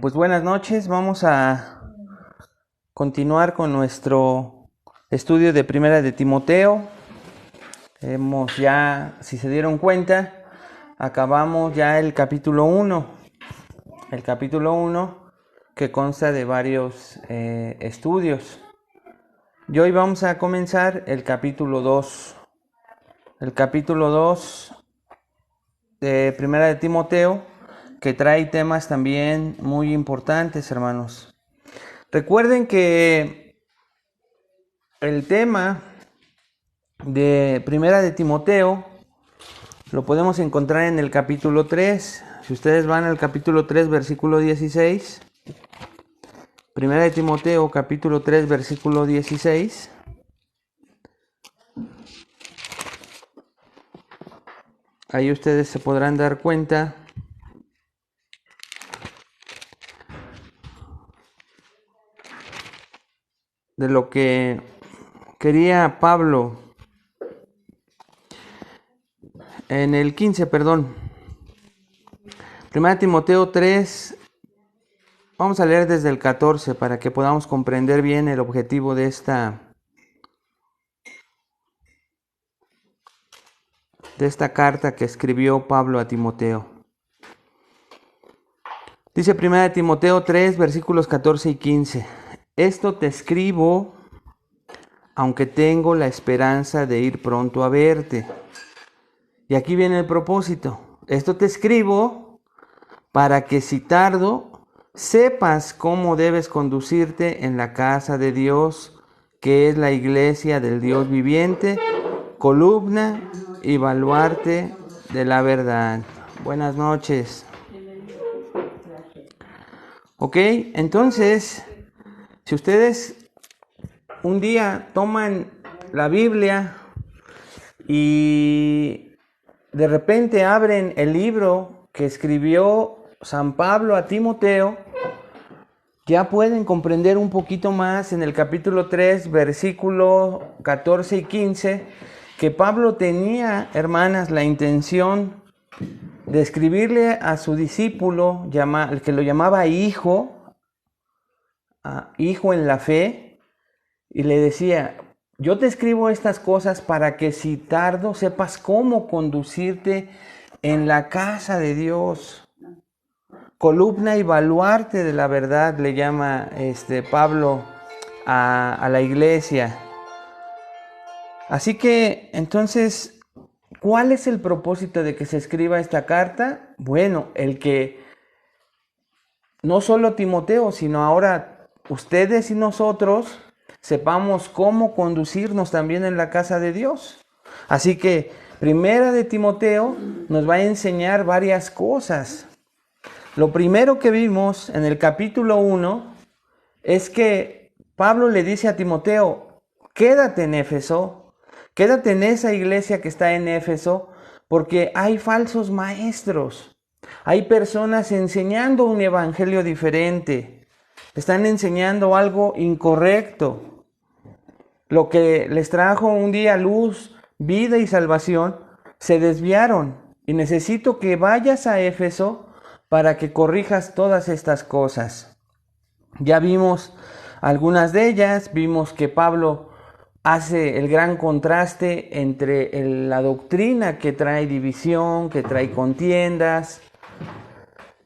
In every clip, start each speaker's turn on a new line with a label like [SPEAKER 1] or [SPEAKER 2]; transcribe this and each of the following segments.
[SPEAKER 1] Pues buenas noches, vamos a continuar con nuestro estudio de Primera de Timoteo. Hemos ya, si se dieron cuenta, acabamos ya el capítulo 1. El capítulo 1 que consta de varios estudios. Y hoy vamos a comenzar el capítulo 2. El capítulo 2 de Primera de Timoteo, que trae temas también muy importantes, hermanos. Recuerden que el tema de Primera de Timoteo lo podemos encontrar en el capítulo 3. Si ustedes van al capítulo 3, versículo 16. Primera de Timoteo, capítulo 3, versículo 16. Ahí ustedes se podrán dar cuenta de lo que quería Pablo en el 15, perdón. Primera de Timoteo 3, vamos a leer desde el 14 para que podamos comprender bien el objetivo de esta carta que escribió Pablo a Timoteo. Dice 1 Timoteo 3, versículos 14 y 15. Esto te escribo, aunque tengo la esperanza de ir pronto a verte. Y aquí viene el propósito. Esto te escribo para que si tardo, sepas cómo debes conducirte en la casa de Dios, que es la iglesia del Dios viviente, columna y baluarte de la verdad. Buenas noches. Ok, entonces, si ustedes un día toman la Biblia y de repente abren el libro que escribió San Pablo a Timoteo, ya pueden comprender un poquito más en el capítulo 3, versículo 14 y 15, que Pablo tenía, hermanas, la intención de escribirle a su discípulo, el que lo llamaba hijo en la fe, y le decía: yo te escribo estas cosas para que si tardo sepas cómo conducirte en la casa de Dios. Columna y baluarte de la verdad, le llama Pablo a la iglesia. Así que, entonces, ¿cuál es el propósito de que se escriba esta carta? Bueno, el que no solo Timoteo, sino ahora ustedes y nosotros sepamos cómo conducirnos también en la casa de Dios. Así que Primera de Timoteo nos va a enseñar varias cosas. Lo primero que vimos en el capítulo 1 es que Pablo le dice a Timoteo: quédate en Éfeso, quédate en esa iglesia que está en Éfeso, porque hay falsos maestros. Hay personas enseñando un evangelio diferente. Están enseñando algo incorrecto. Lo que les trajo un día luz, vida y salvación, se desviaron. Y necesito que vayas a Éfeso para que corrijas todas estas cosas. Ya vimos algunas de ellas. Vimos que Pablo hace el gran contraste entre la doctrina que trae división, que trae contiendas,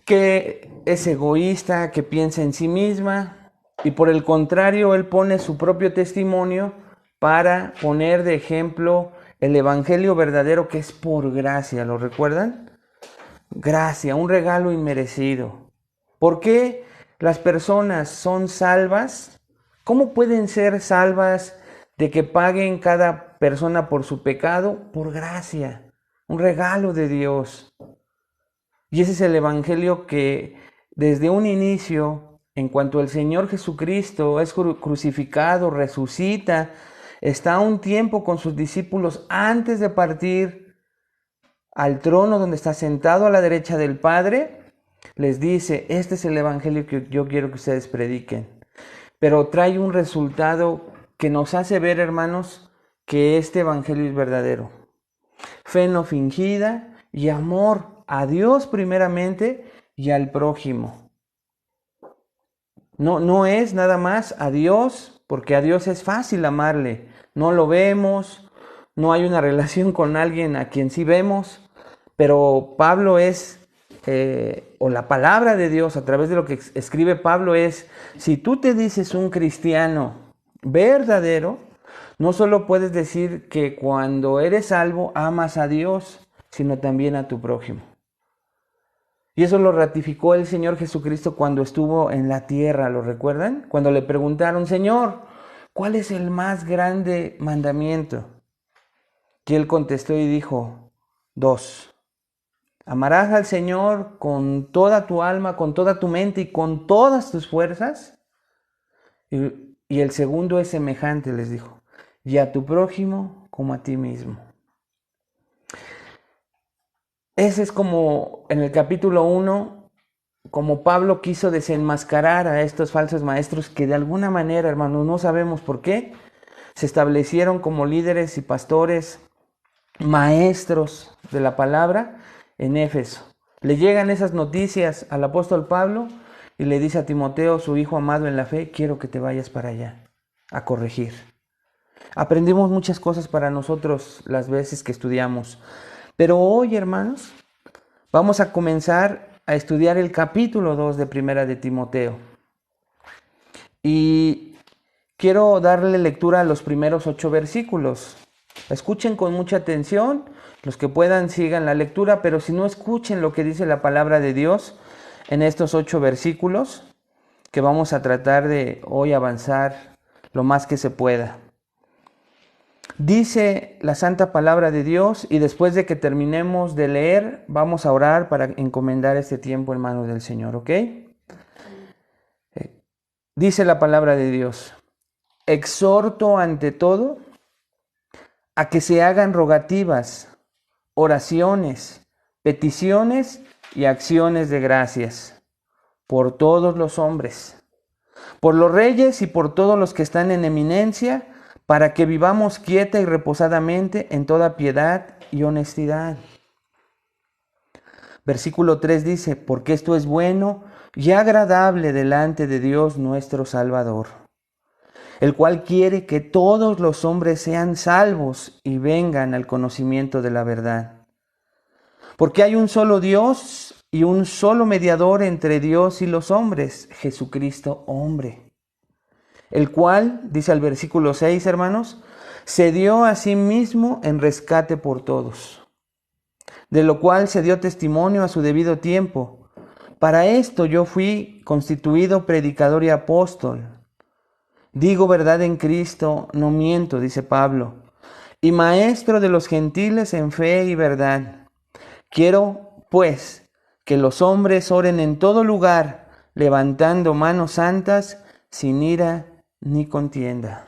[SPEAKER 1] que es egoísta, que piensa en sí misma, y por el contrario, él pone su propio testimonio para poner de ejemplo el evangelio verdadero, que es por gracia. ¿Lo recuerdan? Gracia, un regalo inmerecido. ¿Por qué las personas son salvas? ¿Cómo pueden ser salvas de que paguen cada persona por su pecado? Por gracia, un regalo de Dios. Y ese es el evangelio que desde un inicio, en cuanto el Señor Jesucristo es crucificado, resucita, está un tiempo con sus discípulos antes de partir al trono donde está sentado a la derecha del Padre, les dice: este es el evangelio que yo quiero que ustedes prediquen. Pero trae un resultado que nos hace ver, hermanos, que este evangelio es verdadero. Fe no fingida y amor a Dios primeramente y al prójimo. No es nada más a Dios, porque a Dios es fácil amarle. No lo vemos, no hay una relación con alguien a quien sí vemos, pero Pablo es, o la palabra de Dios a través de lo que escribe Pablo es, si tú te dices un cristiano verdadero, no solo puedes decir que cuando eres salvo amas a Dios, sino también a tu prójimo. Y eso lo ratificó el Señor Jesucristo cuando estuvo en la tierra, ¿lo recuerdan? Cuando le preguntaron, Señor, ¿cuál es el más grande mandamiento? Que él contestó y dijo, 2. Amarás al Señor con toda tu alma, con toda tu mente y con todas tus fuerzas. Y el segundo es semejante, les dijo, y a tu prójimo como a ti mismo. Ese es como en el capítulo 1, como Pablo quiso desenmascarar a estos falsos maestros que de alguna manera, hermanos, no sabemos por qué, se establecieron como líderes y pastores, maestros de la palabra en Éfeso. Le llegan esas noticias al apóstol Pablo y le dice a Timoteo, su hijo amado en la fe, quiero que te vayas para allá a corregir. Aprendimos muchas cosas para nosotros las veces que estudiamos. Pero hoy, hermanos, vamos a comenzar a estudiar el capítulo 2 de Primera de Timoteo. Y quiero darle lectura a los primeros 8 versículos. Escuchen con mucha atención, los que puedan sigan la lectura, pero si no, escuchen lo que dice la palabra de Dios en estos 8 versículos, que vamos a tratar de hoy avanzar lo más que se pueda. Dice la santa palabra de Dios y después de que terminemos de leer, vamos a orar para encomendar este tiempo en manos del Señor, ¿ok? Dice la palabra de Dios, exhorto ante todo a que se hagan rogativas, oraciones, peticiones y acciones de gracias por todos los hombres, por los reyes y por todos los que están en eminencia, para que vivamos quieta y reposadamente en toda piedad y honestidad. Versículo 3 dice, porque esto es bueno y agradable delante de Dios nuestro Salvador, el cual quiere que todos los hombres sean salvos y vengan al conocimiento de la verdad. Porque hay un solo Dios y un solo mediador entre Dios y los hombres, Jesucristo hombre, el cual, dice el versículo 6, hermanos, se dio a sí mismo en rescate por todos, de lo cual se dio testimonio a su debido tiempo. Para esto yo fui constituido predicador y apóstol. Digo verdad en Cristo, no miento, dice Pablo, y maestro de los gentiles en fe y verdad. Quiero, pues, que los hombres oren en todo lugar, levantando manos santas, sin ira ni contienda.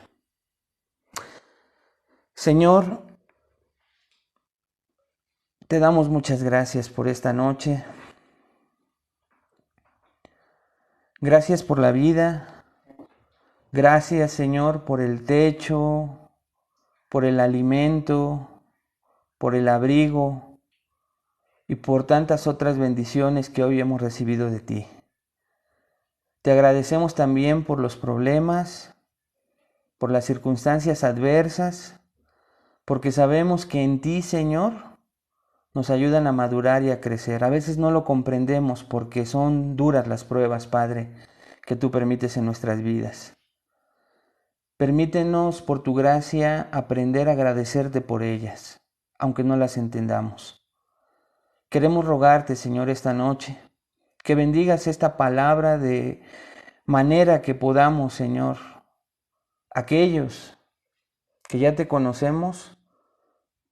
[SPEAKER 1] Señor, te damos muchas gracias por esta noche. Gracias por la vida. Gracias, Señor, por el techo, por el alimento, por el abrigo y por tantas otras bendiciones que hoy hemos recibido de ti. Te agradecemos también por los problemas, por las circunstancias adversas, porque sabemos que en ti, Señor, nos ayudan a madurar y a crecer. A veces no lo comprendemos porque son duras las pruebas, Padre, que tú permites en nuestras vidas. Permítenos, por tu gracia, aprender a agradecerte por ellas, aunque no las entendamos. Queremos rogarte, Señor, esta noche, que bendigas esta palabra de manera que podamos, Señor, aquellos que ya te conocemos,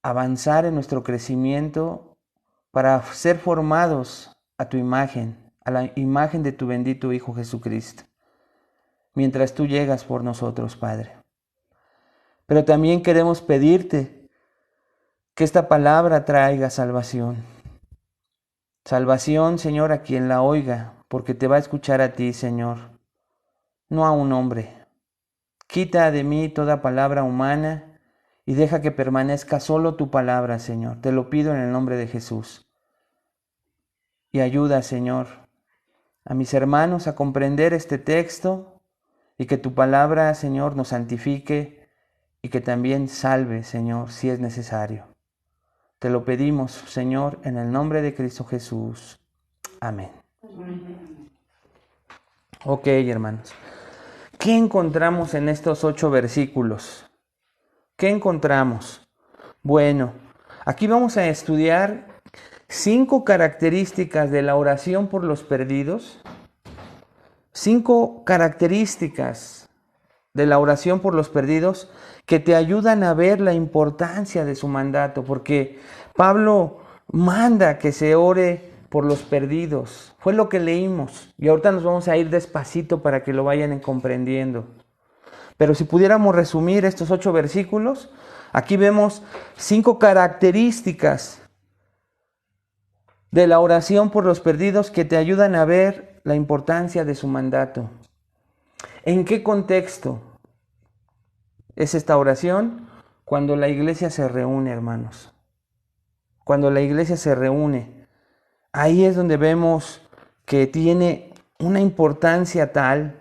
[SPEAKER 1] avanzar en nuestro crecimiento para ser formados a tu imagen, a la imagen de tu bendito Hijo Jesucristo, mientras tú llegas por nosotros, Padre. Pero también queremos pedirte que esta palabra traiga salvación. Salvación, Señor, a quien la oiga, porque te va a escuchar a ti, Señor, no a un hombre. Quita de mí toda palabra humana y deja que permanezca solo tu palabra, Señor. Te lo pido en el nombre de Jesús. Y ayuda, Señor, a mis hermanos a comprender este texto y que tu palabra, Señor, nos santifique y que también salve, Señor, si es necesario. Te lo pedimos, Señor, en el nombre de Cristo Jesús. Amén. Ok, hermanos. ¿Qué encontramos en estos 8 versículos? ¿Qué encontramos? Bueno, aquí vamos a estudiar 5 características de la oración por los perdidos. 5 características de la oración por los perdidos que te ayudan a ver la importancia de su mandato, porque Pablo manda que se ore por los perdidos. Fue lo que leímos y ahorita nos vamos a ir despacito para que lo vayan comprendiendo. Pero si pudiéramos resumir estos 8 versículos, aquí vemos 5 características de la oración por los perdidos que te ayudan a ver la importancia de su mandato. ¿En qué contexto es esta oración? Cuando la iglesia se reúne, hermanos. Cuando la iglesia se reúne, ahí es donde vemos que tiene una importancia tal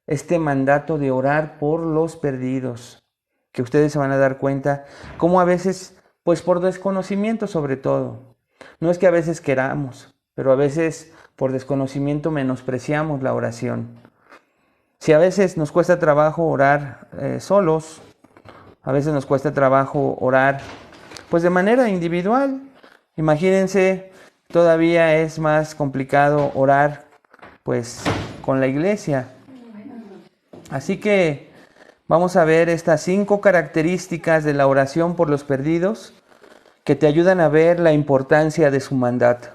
[SPEAKER 1] este mandato de orar por los perdidos, que ustedes se van a dar cuenta cómo a veces, pues por desconocimiento sobre todo, no es que a veces queramos, pero a veces por desconocimiento menospreciamos la oración. Si a veces nos cuesta trabajo orar solos, a veces nos cuesta trabajo orar pues de manera individual, imagínense, todavía es más complicado orar pues con la iglesia. Así que vamos a ver estas 5 características de la oración por los perdidos que te ayudan a ver la importancia de su mandato.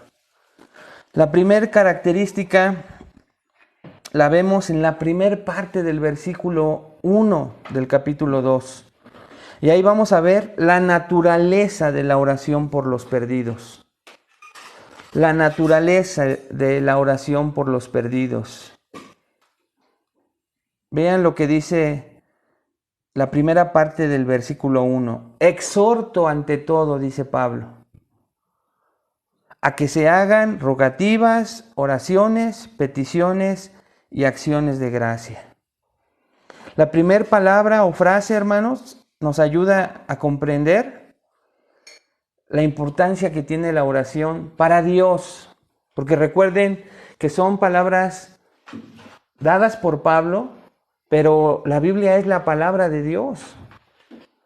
[SPEAKER 1] La primera característica la vemos en la primera parte del versículo 1 del capítulo 2. Y ahí vamos a ver la naturaleza de la oración por los perdidos. La naturaleza de la oración por los perdidos. Vean lo que dice la primera parte del versículo 1. Exhorto ante todo, dice Pablo, a que se hagan rogativas, oraciones, peticiones y acciones de gracia. La primera palabra o frase, hermanos, nos ayuda a comprender la importancia que tiene la oración para Dios. Porque recuerden que son palabras dadas por Pablo, pero la Biblia es la palabra de Dios.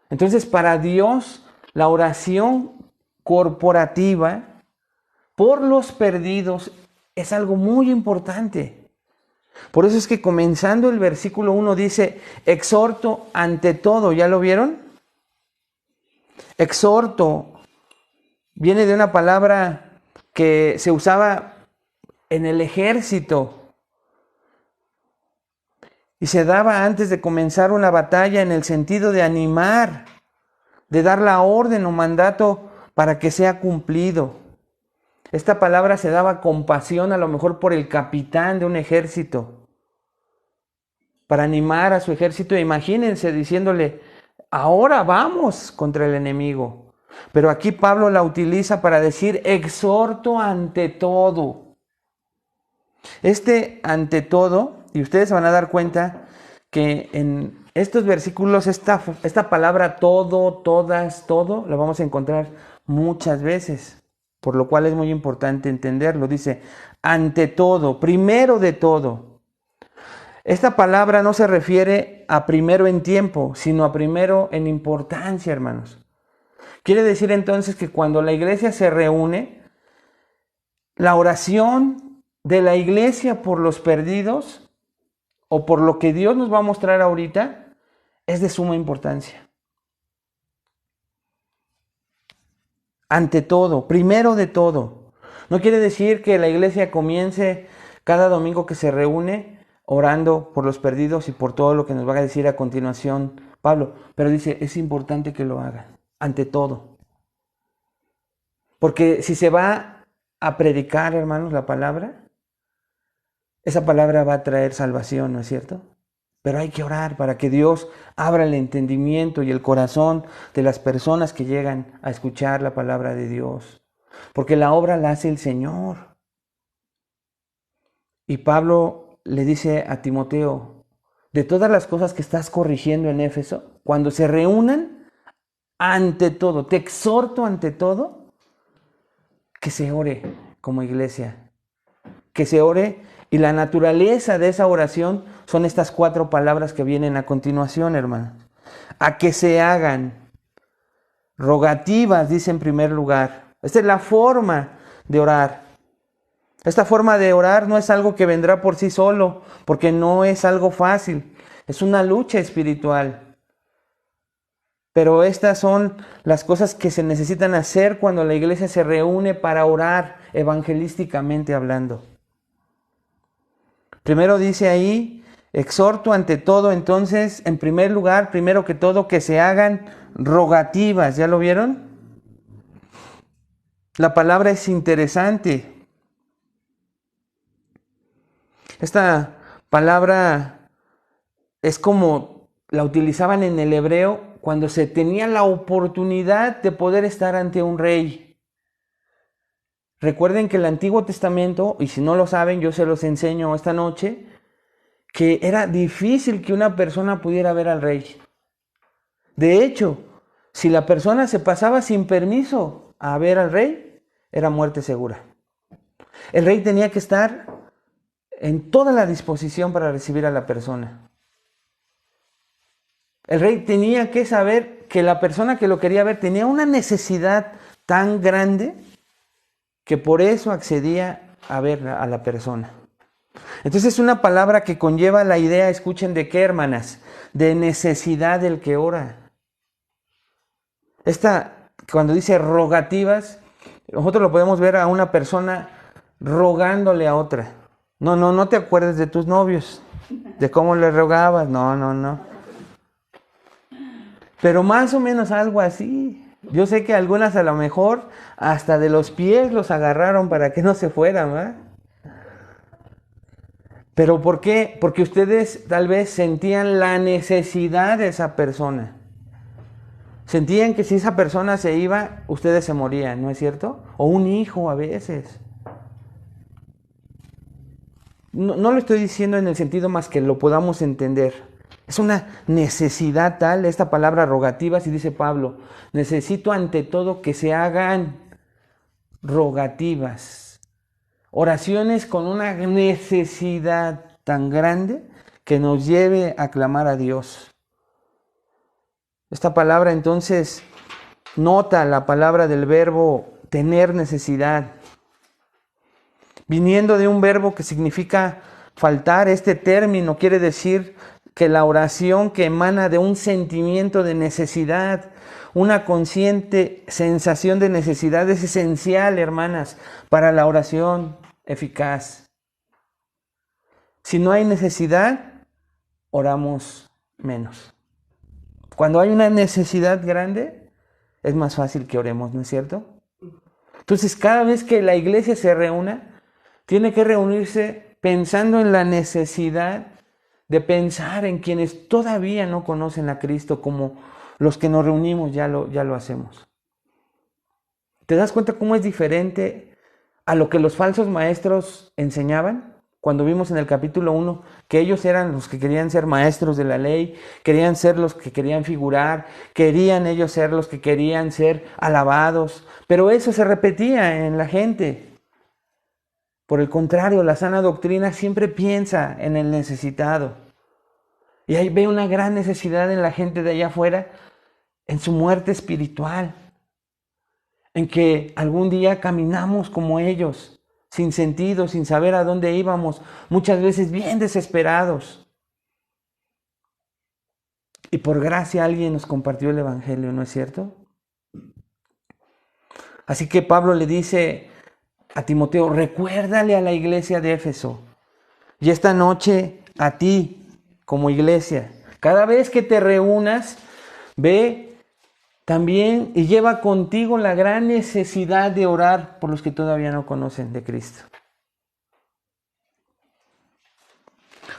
[SPEAKER 1] Entonces, para Dios, la oración corporativa por los perdidos es algo muy importante. Por eso es que comenzando el versículo 1 dice, exhorto ante todo. ¿Ya lo vieron? Exhorto viene de una palabra que se usaba en el ejército y se daba antes de comenzar una batalla en el sentido de animar, de dar la orden o mandato para que sea cumplido. Esta palabra se daba con pasión a lo mejor por el capitán de un ejército, para animar a su ejército. Imagínense diciéndole, ahora vamos contra el enemigo. Pero aquí Pablo la utiliza para decir, exhorto ante todo. Este ante todo, y ustedes se van a dar cuenta que en estos versículos esta palabra todo, todas, todo, la vamos a encontrar muchas veces, por lo cual es muy importante entenderlo. Dice, ante todo, primero de todo. Esta palabra no se refiere a primero en tiempo, sino a primero en importancia, hermanos. Quiere decir entonces que cuando la iglesia se reúne, la oración de la iglesia por los perdidos, o por lo que Dios nos va a mostrar ahorita, es de suma importancia. Ante todo, primero de todo. No quiere decir que la iglesia comience cada domingo que se reúne orando por los perdidos y por todo lo que nos va a decir a continuación Pablo, pero dice, es importante que lo hagan, ante todo. Porque si se va a predicar, hermanos, la palabra, esa palabra va a traer salvación, ¿no es cierto? Pero hay que orar para que Dios abra el entendimiento y el corazón de las personas que llegan a escuchar la palabra de Dios. Porque la obra la hace el Señor. Y Pablo le dice a Timoteo, de todas las cosas que estás corrigiendo en Éfeso, cuando se reúnan, ante todo, te exhorto ante todo, que se ore como iglesia, que se ore, y la naturaleza de esa oración son estas 4 palabras que vienen a continuación, hermanos. A que se hagan rogativas, dice en primer lugar. Esta es la forma de orar. Esta forma de orar no es algo que vendrá por sí solo, porque no es algo fácil. Es una lucha espiritual. Pero estas son las cosas que se necesitan hacer cuando la iglesia se reúne para orar evangelísticamente hablando. Primero dice ahí, exhorto ante todo, entonces, en primer lugar, primero que todo, que se hagan rogativas. ¿Ya lo vieron? La palabra es interesante. Esta palabra es como la utilizaban en el hebreo cuando se tenía la oportunidad de poder estar ante un rey. Recuerden que el Antiguo Testamento, y si no lo saben, yo se los enseño esta noche, que era difícil que una persona pudiera ver al rey. De hecho, si la persona se pasaba sin permiso a ver al rey, era muerte segura. El rey tenía que estar en toda la disposición para recibir a la persona. El rey tenía que saber que la persona que lo quería ver tenía una necesidad tan grande que por eso accedía a ver a la persona. Entonces es una palabra que conlleva la idea, escuchen, ¿de qué, hermanas? De necesidad del que ora. Esta, cuando dice rogativas, nosotros lo podemos ver a una persona rogándole a otra. No te acuerdes de tus novios, de cómo le rogabas, no. Pero más o menos algo así. Yo sé que algunas a lo mejor hasta de los pies los agarraron para que no se fueran, ¿verdad? ¿Pero por qué? Porque ustedes tal vez sentían la necesidad de esa persona. Sentían que si esa persona se iba, ustedes se morían, ¿no es cierto? O un hijo a veces. No lo estoy diciendo en el sentido más que lo podamos entender. Es una necesidad tal, esta palabra rogativa, si dice Pablo, necesito ante todo que se hagan rogativas. Oraciones con una necesidad tan grande que nos lleve a clamar a Dios. Esta palabra entonces nota la palabra del verbo tener necesidad. Viniendo de un verbo que significa faltar, este término quiere decir que la oración que emana de un sentimiento de necesidad, una consciente sensación de necesidad es esencial, hermanas, para la oración eficaz. Si no hay necesidad, oramos menos. Cuando hay una necesidad grande, es más fácil que oremos, ¿no es cierto? Entonces, cada vez que la iglesia se reúna, tiene que reunirse pensando en la necesidad de pensar en quienes todavía no conocen a Cristo, como los que nos reunimos ya lo hacemos. ¿Te das cuenta cómo es diferente a lo que los falsos maestros enseñaban? Cuando vimos en el capítulo 1 que ellos eran los que querían ser maestros de la ley, querían ser los que querían figurar, querían ellos ser los que querían ser alabados, pero eso se repetía en la gente. Por el contrario, la sana doctrina siempre piensa en el necesitado. Y ahí ve una gran necesidad en la gente de allá afuera, en su muerte espiritual, en que algún día caminamos como ellos, sin sentido, sin saber a dónde íbamos, muchas veces bien desesperados. Y por gracia alguien nos compartió el Evangelio, ¿no es cierto? Así que Pablo le dice a Timoteo, recuérdale a la iglesia de Éfeso, y esta noche a ti como iglesia, cada vez que te reúnas, ve también y lleva contigo la gran necesidad de orar por los que todavía no conocen de Cristo.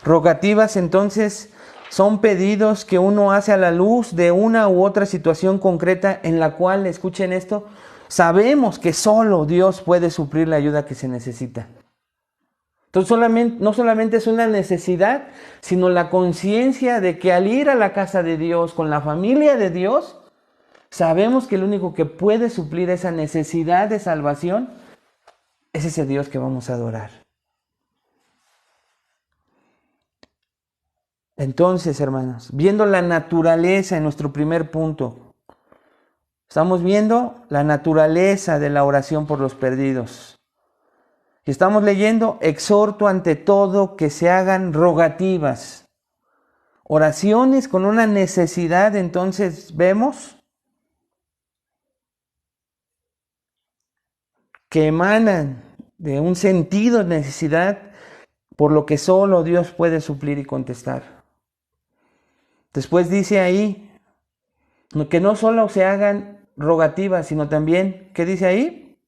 [SPEAKER 1] Rogativas entonces son pedidos que uno hace a la luz de una u otra situación concreta en la cual, escuchen esto, sabemos que solo Dios puede suplir la ayuda que se necesita. Entonces no solamente es una necesidad, sino la conciencia de que al ir a la casa de Dios, con la familia de Dios, sabemos que el único que puede suplir esa necesidad de salvación es ese Dios que vamos a adorar. Entonces, hermanos, viendo la naturaleza en nuestro primer punto, estamos viendo la naturaleza de la oración por los perdidos. Y estamos leyendo, exhorto ante todo que se hagan rogativas, oraciones con una necesidad. Entonces vemos que emanan de un sentido de necesidad por lo que solo Dios puede suplir y contestar. Después dice ahí que no solo se hagan rogativas, sino también, ¿qué dice ahí?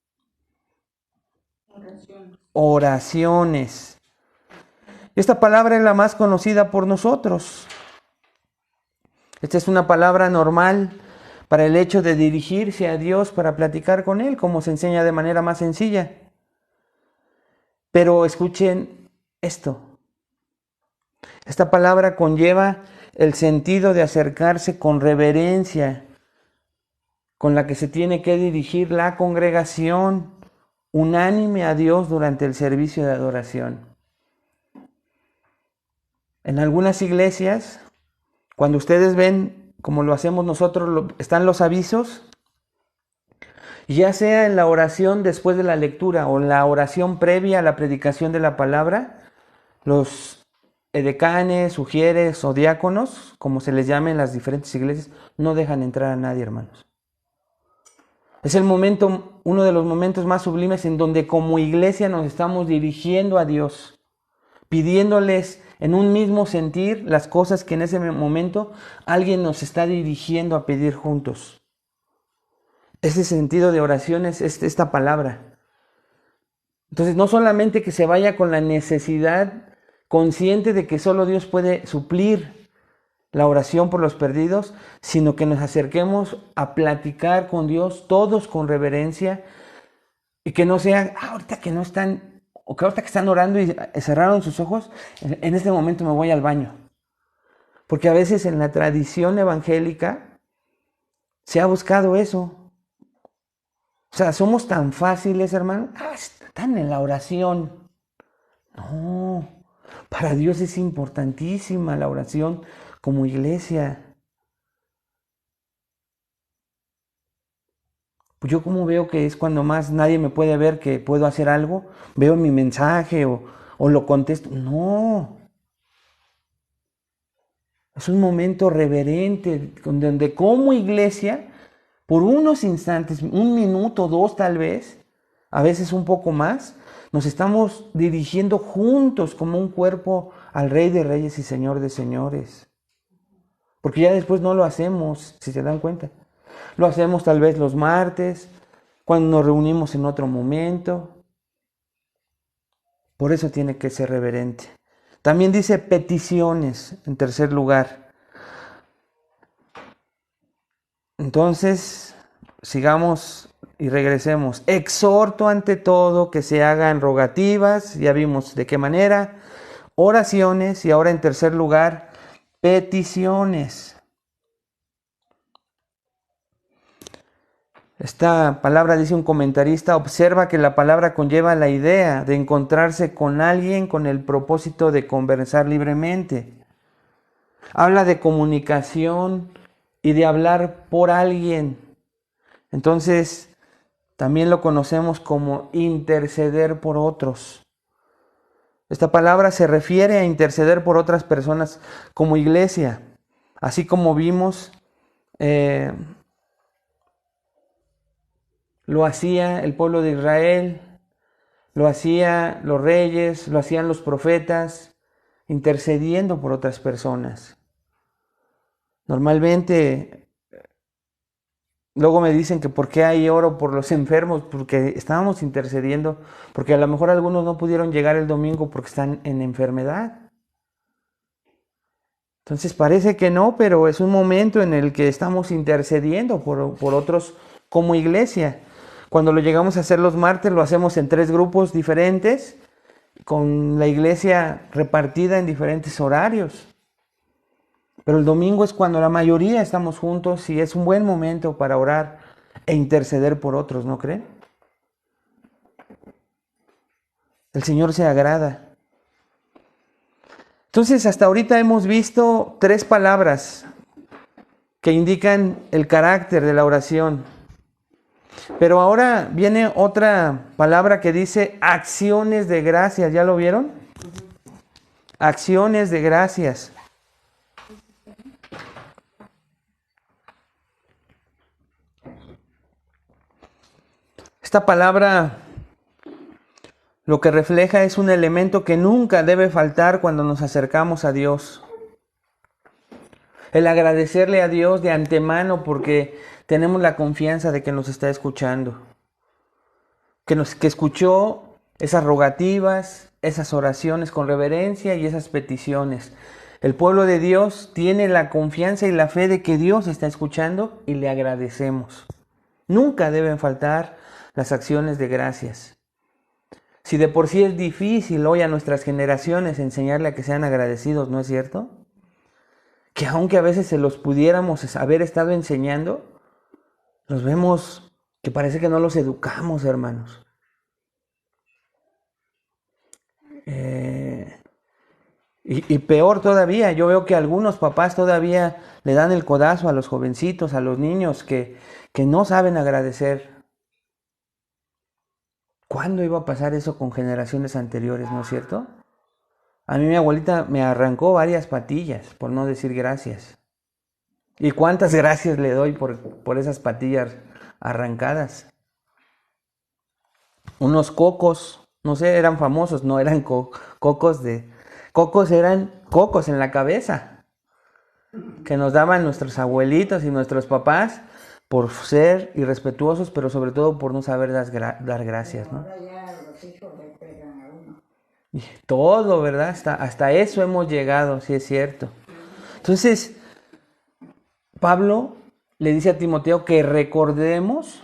[SPEAKER 1] Oraciones. Esta palabra es la más conocida por nosotros. Esta es una palabra normal para el hecho de dirigirse a Dios para platicar con Él, como se enseña de manera más sencilla. Pero escuchen esto. Esta palabra conlleva el sentido de acercarse con reverencia, con la que se tiene que dirigir la congregación unánime a Dios durante el servicio de adoración. En algunas iglesias, cuando ustedes ven, como lo hacemos nosotros, están los avisos, ya sea en la oración después de la lectura o la oración previa a la predicación de la palabra, los edecanes, sugieres o diáconos, como se les llame en las diferentes iglesias, no dejan entrar a nadie, hermanos. Es el momento, uno de los momentos más sublimes en donde como iglesia nos estamos dirigiendo a Dios, pidiéndoles en un mismo sentir las cosas que en ese momento alguien nos está dirigiendo a pedir juntos. Ese sentido de oración es esta palabra. Entonces, no solamente que se vaya con la necesidad consciente de que solo Dios puede suplir la oración por los perdidos, sino que nos acerquemos a platicar con Dios, todos con reverencia, y que no sea, ahorita que no están, o que ahorita que están orando y cerraron sus ojos, en este momento me voy al baño. Porque a veces en la tradición evangélica se ha buscado eso. O sea, somos tan fáciles, hermano, están en la oración. No, para Dios es importantísima la oración como iglesia. Pues yo como veo que es cuando más nadie me puede ver que puedo hacer algo, veo mi mensaje o lo contesto. No. Es un momento reverente donde como iglesia, por unos instantes, 1 minuto, 2 tal vez, a veces un poco más, nos estamos dirigiendo juntos como un cuerpo al Rey de Reyes y Señor de Señores. Porque ya después no lo hacemos, si se dan cuenta. Lo hacemos tal vez los martes, cuando nos reunimos en otro momento. Por eso tiene que ser reverente. También dice peticiones, en tercer lugar. Entonces, sigamos y regresemos. Exhorto ante todo que se hagan rogativas, ya vimos de qué manera, oraciones y ahora en tercer lugar, peticiones. Esta palabra, dice un comentarista, observa que la palabra conlleva la idea de encontrarse con alguien con el propósito de conversar libremente. Habla de comunicación y de hablar por alguien. Entonces, también lo conocemos como interceder por otros. Esta palabra se refiere a interceder por otras personas como iglesia, así como vimos, lo hacía el pueblo de Israel, lo hacían los reyes, lo hacían los profetas, intercediendo por otras personas. Normalmente, luego me dicen que por qué hay oro por los enfermos, porque estábamos intercediendo, porque a lo mejor algunos no pudieron llegar el domingo porque están en enfermedad. Entonces parece que no, pero es un momento en el que estamos intercediendo por otros como iglesia. Cuando lo llegamos a hacer los martes, lo hacemos en 3 grupos diferentes, con la iglesia repartida en diferentes horarios. Pero el domingo es cuando la mayoría estamos juntos y es un buen momento para orar e interceder por otros, ¿no creen? El Señor se agrada. Entonces, hasta ahorita hemos visto 3 palabras que indican el carácter de la oración. Pero ahora viene otra palabra que dice acciones de gracias. ¿Ya lo vieron? Acciones de gracias. Esta palabra lo que refleja es un elemento que nunca debe faltar cuando nos acercamos a Dios. El agradecerle a Dios de antemano porque tenemos la confianza de que nos está escuchando. Que escuchó esas rogativas, esas oraciones con reverencia y esas peticiones. El pueblo de Dios tiene la confianza y la fe de que Dios está escuchando y le agradecemos. Nunca deben faltar las acciones de gracias. Si de por sí es difícil hoy a nuestras generaciones enseñarle a que sean agradecidos, ¿no es cierto? Que aunque a veces se los pudiéramos haber estado enseñando, los vemos que parece que no los educamos, hermanos. Y peor todavía, yo veo que algunos papás todavía le dan el codazo a los jovencitos, a los niños que no saben agradecer. ¿Cuándo iba a pasar eso con generaciones anteriores, no es cierto? A mí mi abuelita me arrancó varias patillas por no decir gracias. ¿Y cuántas gracias le doy por esas patillas arrancadas? Unos cocos, no sé, eran famosos, no eran cocos de... Cocos eran cocos en la cabeza que nos daban nuestros abuelitos y nuestros papás por ser irrespetuosos, pero sobre todo por no saber dar gracias, ¿no? Y todo, ¿verdad? Hasta eso hemos llegado, sí es cierto. Entonces, Pablo le dice a Timoteo que recordemos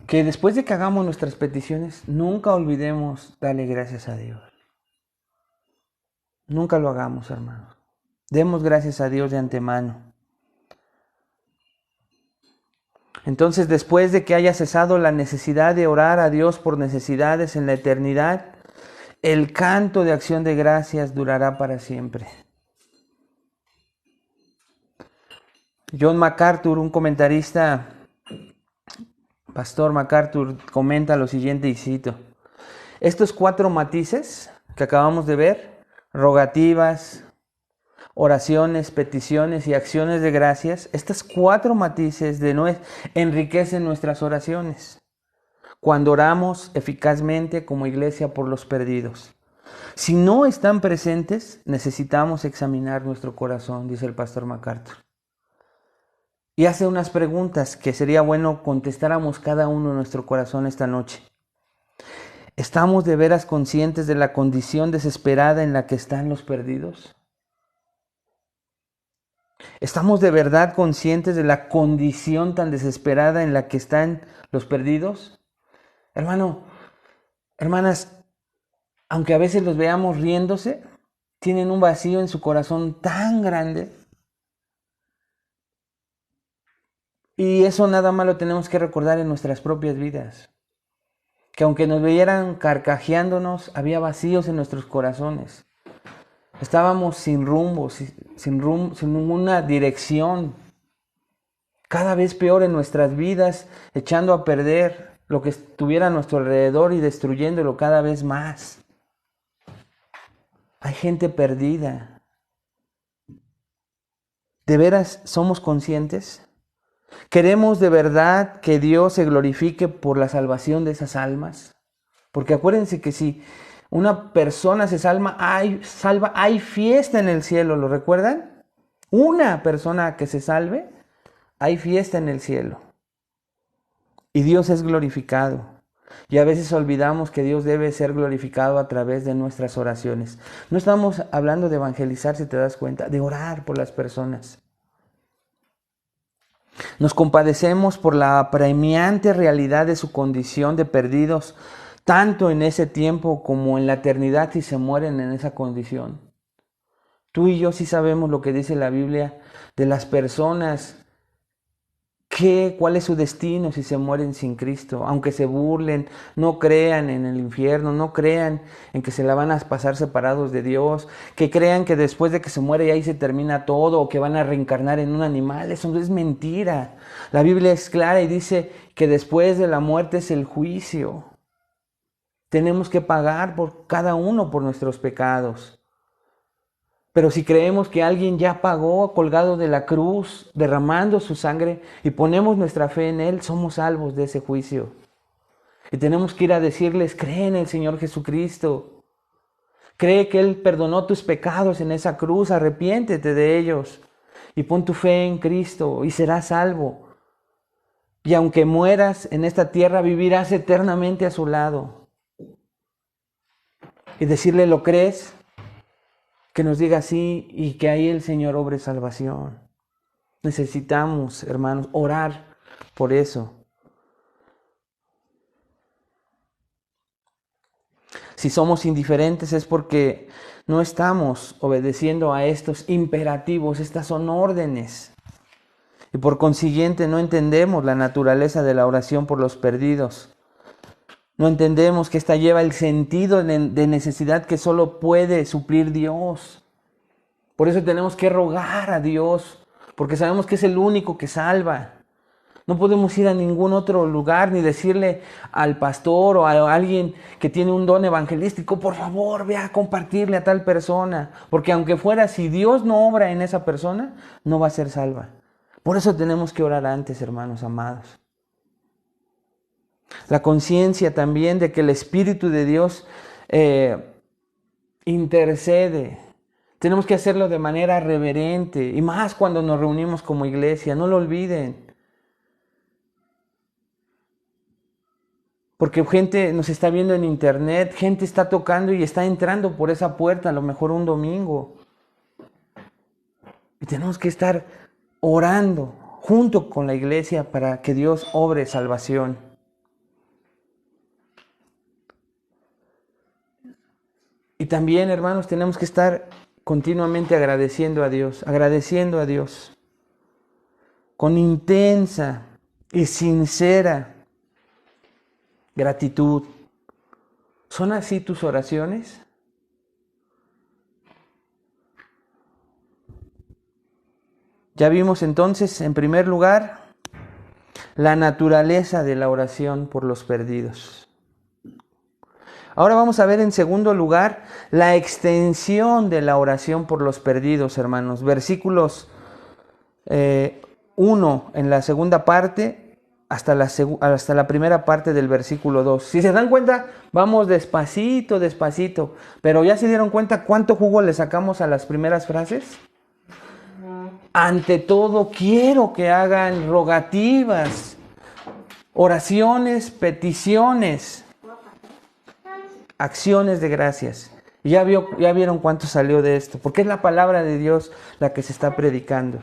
[SPEAKER 1] que después de que hagamos nuestras peticiones, nunca olvidemos darle gracias a Dios. Nunca lo hagamos, hermanos. Demos gracias a Dios de antemano. Entonces, después de que haya cesado la necesidad de orar a Dios por necesidades en la eternidad, el canto de acción de gracias durará para siempre. John MacArthur, un comentarista, Pastor MacArthur, comenta lo siguiente y cito: estos 4 matices que acabamos de ver, rogativas, oraciones, peticiones y acciones de gracias, estas 4 matices enriquecen nuestras oraciones cuando oramos eficazmente como iglesia por los perdidos. Si no están presentes, necesitamos examinar nuestro corazón, dice el pastor MacArthur. Y hace unas preguntas que sería bueno contestáramos cada uno en nuestro corazón esta noche. ¿Estamos de veras conscientes de la condición desesperada en la que están los perdidos? ¿Estamos de verdad conscientes de la condición tan desesperada en la que están los perdidos? Hermano, hermanas, aunque a veces los veamos riéndose, tienen un vacío en su corazón tan grande. Y eso nada más lo tenemos que recordar en nuestras propias vidas. Que aunque nos vieran carcajeándonos, había vacíos en nuestros corazones. Estábamos sin rumbo, sin ninguna dirección. Cada vez peor en nuestras vidas, echando a perder lo que estuviera a nuestro alrededor y destruyéndolo cada vez más. Hay gente perdida. ¿De veras somos conscientes? ¿Queremos de verdad que Dios se glorifique por la salvación de esas almas? Porque acuérdense que si una persona se salva, hay fiesta en el cielo, ¿lo recuerdan? Una persona que se salve, hay fiesta en el cielo. Y Dios es glorificado. Y a veces olvidamos que Dios debe ser glorificado a través de nuestras oraciones. No estamos hablando de evangelizar, si te das cuenta, de orar por las personas. Nos compadecemos por la apremiante realidad de su condición de perdidos, tanto en ese tiempo como en la eternidad si se mueren en esa condición. Tú y yo sí sabemos lo que dice la Biblia de las personas, cuál es su destino si se mueren sin Cristo, aunque se burlen, no crean en el infierno, no crean en que se la van a pasar separados de Dios, que crean que después de que se muere ahí se termina todo, o que van a reencarnar en un animal. Eso es mentira. La Biblia es clara y dice que después de la muerte es el juicio. Tenemos que pagar por cada uno por nuestros pecados. Pero si creemos que alguien ya pagó colgado de la cruz, derramando su sangre, y ponemos nuestra fe en Él, somos salvos de ese juicio. Y tenemos que ir a decirles: cree en el Señor Jesucristo. Cree que Él perdonó tus pecados en esa cruz, arrepiéntete de ellos. Y pon tu fe en Cristo y serás salvo. Y aunque mueras en esta tierra, vivirás eternamente a su lado. Y decirle: ¿lo crees? Que nos diga sí y que ahí el Señor obre salvación. Necesitamos, hermanos, orar por eso. Si somos indiferentes es porque no estamos obedeciendo a estos imperativos, estas son órdenes. Y por consiguiente no entendemos la naturaleza de la oración por los perdidos. No entendemos que esta lleva el sentido de necesidad que solo puede suplir Dios. Por eso tenemos que rogar a Dios, porque sabemos que es el único que salva. No podemos ir a ningún otro lugar ni decirle al pastor o a alguien que tiene un don evangelístico: por favor, ve a compartirle a tal persona. Porque aunque fuera, si Dios no obra en esa persona, no va a ser salva. Por eso tenemos que orar antes, hermanos amados. La conciencia también de que el Espíritu de Dios intercede. Tenemos que hacerlo de manera reverente, y más cuando nos reunimos como iglesia, no lo olviden. Porque gente nos está viendo en internet, gente está tocando y está entrando por esa puerta, a lo mejor un domingo. Y tenemos que estar orando junto con la iglesia para que Dios obre salvación. Y también, hermanos, tenemos que estar continuamente agradeciendo a Dios, con intensa y sincera gratitud. ¿Son así tus oraciones? Ya vimos entonces, en primer lugar, la naturaleza de la oración por los perdidos. Ahora vamos a ver en segundo lugar la extensión de la oración por los perdidos, hermanos. Versículos 1 en la segunda parte hasta la primera parte del versículo 2. Si se dan cuenta, vamos despacito, pero ya se dieron cuenta cuánto jugo le sacamos a las primeras frases. Ante todo, quiero que hagan rogativas, oraciones, peticiones, acciones de gracias. Y ya vieron cuánto salió de esto, porque es la palabra de Dios la que se está predicando.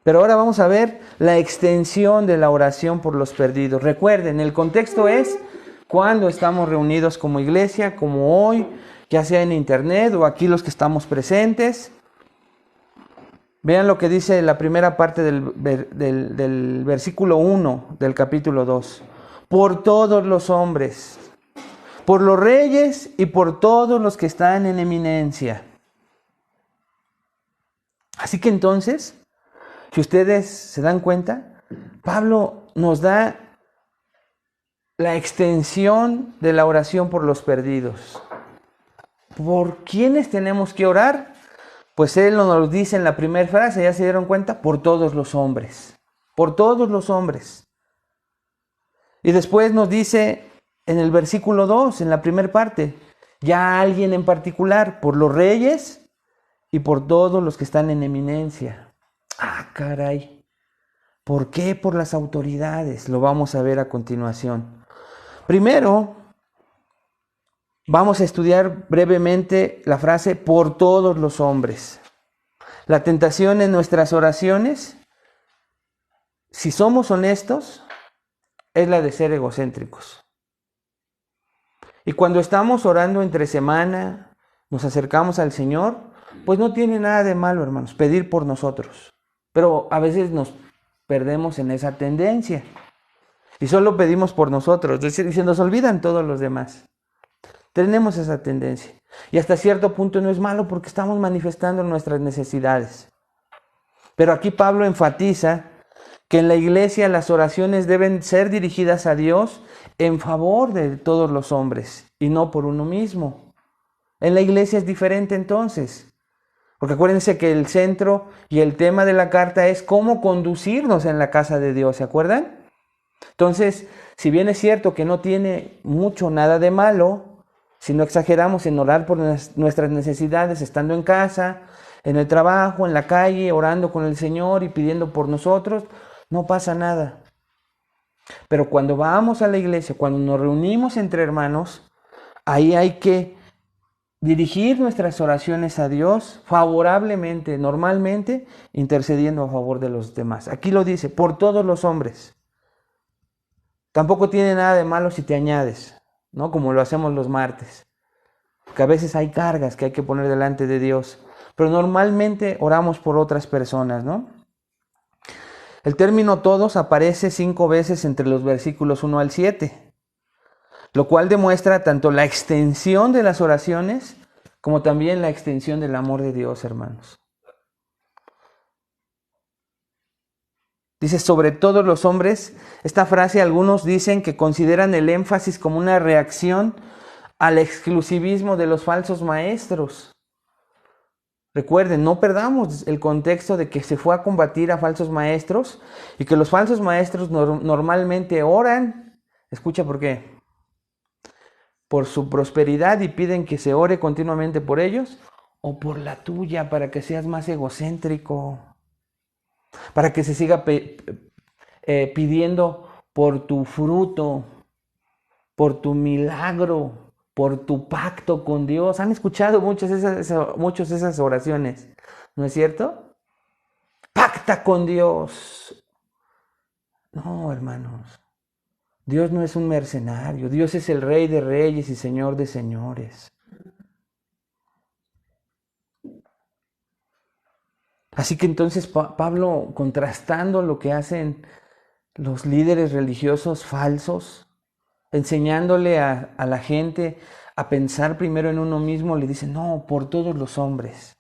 [SPEAKER 1] Pero ahora vamos a ver la extensión de la oración por los perdidos. Recuerden, el contexto es cuando estamos reunidos como iglesia, como hoy, ya sea en internet o aquí los que estamos presentes. Vean lo que dice la primera parte del versículo 1 del capítulo 2. Por todos los hombres, por los reyes y por todos los que están en eminencia. Así que entonces, si ustedes se dan cuenta, Pablo nos da la extensión de la oración por los perdidos. ¿Por quiénes tenemos que orar? Pues él nos lo dice en la primera frase, ¿ya se dieron cuenta? Por todos los hombres. Por todos los hombres. Y después nos dice en el versículo 2, en la primera parte, ya alguien en particular, por los reyes y por todos los que están en eminencia. Ah, caray. ¿Por qué? Por las autoridades. Lo vamos a ver a continuación. Primero, vamos a estudiar brevemente la frase por todos los hombres. La tentación en nuestras oraciones, si somos honestos, es la de ser egocéntricos. Y cuando estamos orando entre semana, nos acercamos al Señor, pues no tiene nada de malo, hermanos, pedir por nosotros. Pero a veces nos perdemos en esa tendencia y solo pedimos por nosotros, y se nos olvidan todos los demás. Tenemos esa tendencia. Y hasta cierto punto no es malo porque estamos manifestando nuestras necesidades. Pero aquí Pablo enfatiza que en la iglesia las oraciones deben ser dirigidas a Dios en favor de todos los hombres y no por uno mismo. En la iglesia es diferente entonces. Porque acuérdense que el centro y el tema de la carta es cómo conducirnos en la casa de Dios, ¿se acuerdan? Entonces, si bien es cierto que no tiene nada de malo, si no exageramos en orar por nuestras necesidades, estando en casa, en el trabajo, en la calle, orando con el Señor y pidiendo por nosotros, no pasa nada. Pero cuando vamos a la iglesia, cuando nos reunimos entre hermanos, ahí hay que dirigir nuestras oraciones a Dios favorablemente, normalmente, intercediendo a favor de los demás. Aquí lo dice, por todos los hombres. Tampoco tiene nada de malo si te añades, ¿no? Como lo hacemos los martes. Que a veces hay cargas que hay que poner delante de Dios. Pero normalmente oramos por otras personas, ¿no? El término todos aparece 5 veces entre los versículos 1 al 7. Lo cual demuestra tanto la extensión de las oraciones como también la extensión del amor de Dios, hermanos. Dice, sobre todos los hombres. Esta frase algunos dicen que consideran el énfasis como una reacción al exclusivismo de los falsos maestros. Recuerden, no perdamos el contexto de que se fue a combatir a falsos maestros y que los falsos maestros normalmente oran. Escucha por qué. Por su prosperidad y piden que se ore continuamente por ellos, o por la tuya para que seas más egocéntrico, para que se siga pidiendo por tu fruto, por tu milagro, por tu pacto con Dios. ¿Han escuchado muchas de esas oraciones? ¿No es cierto? Pacta con Dios. No, hermanos. Dios no es un mercenario. Dios es el Rey de reyes y Señor de señores. Así que entonces Pablo, contrastando lo que hacen los líderes religiosos falsos, enseñándole a la gente a pensar primero en uno mismo, le dice, no, por todos los hombres.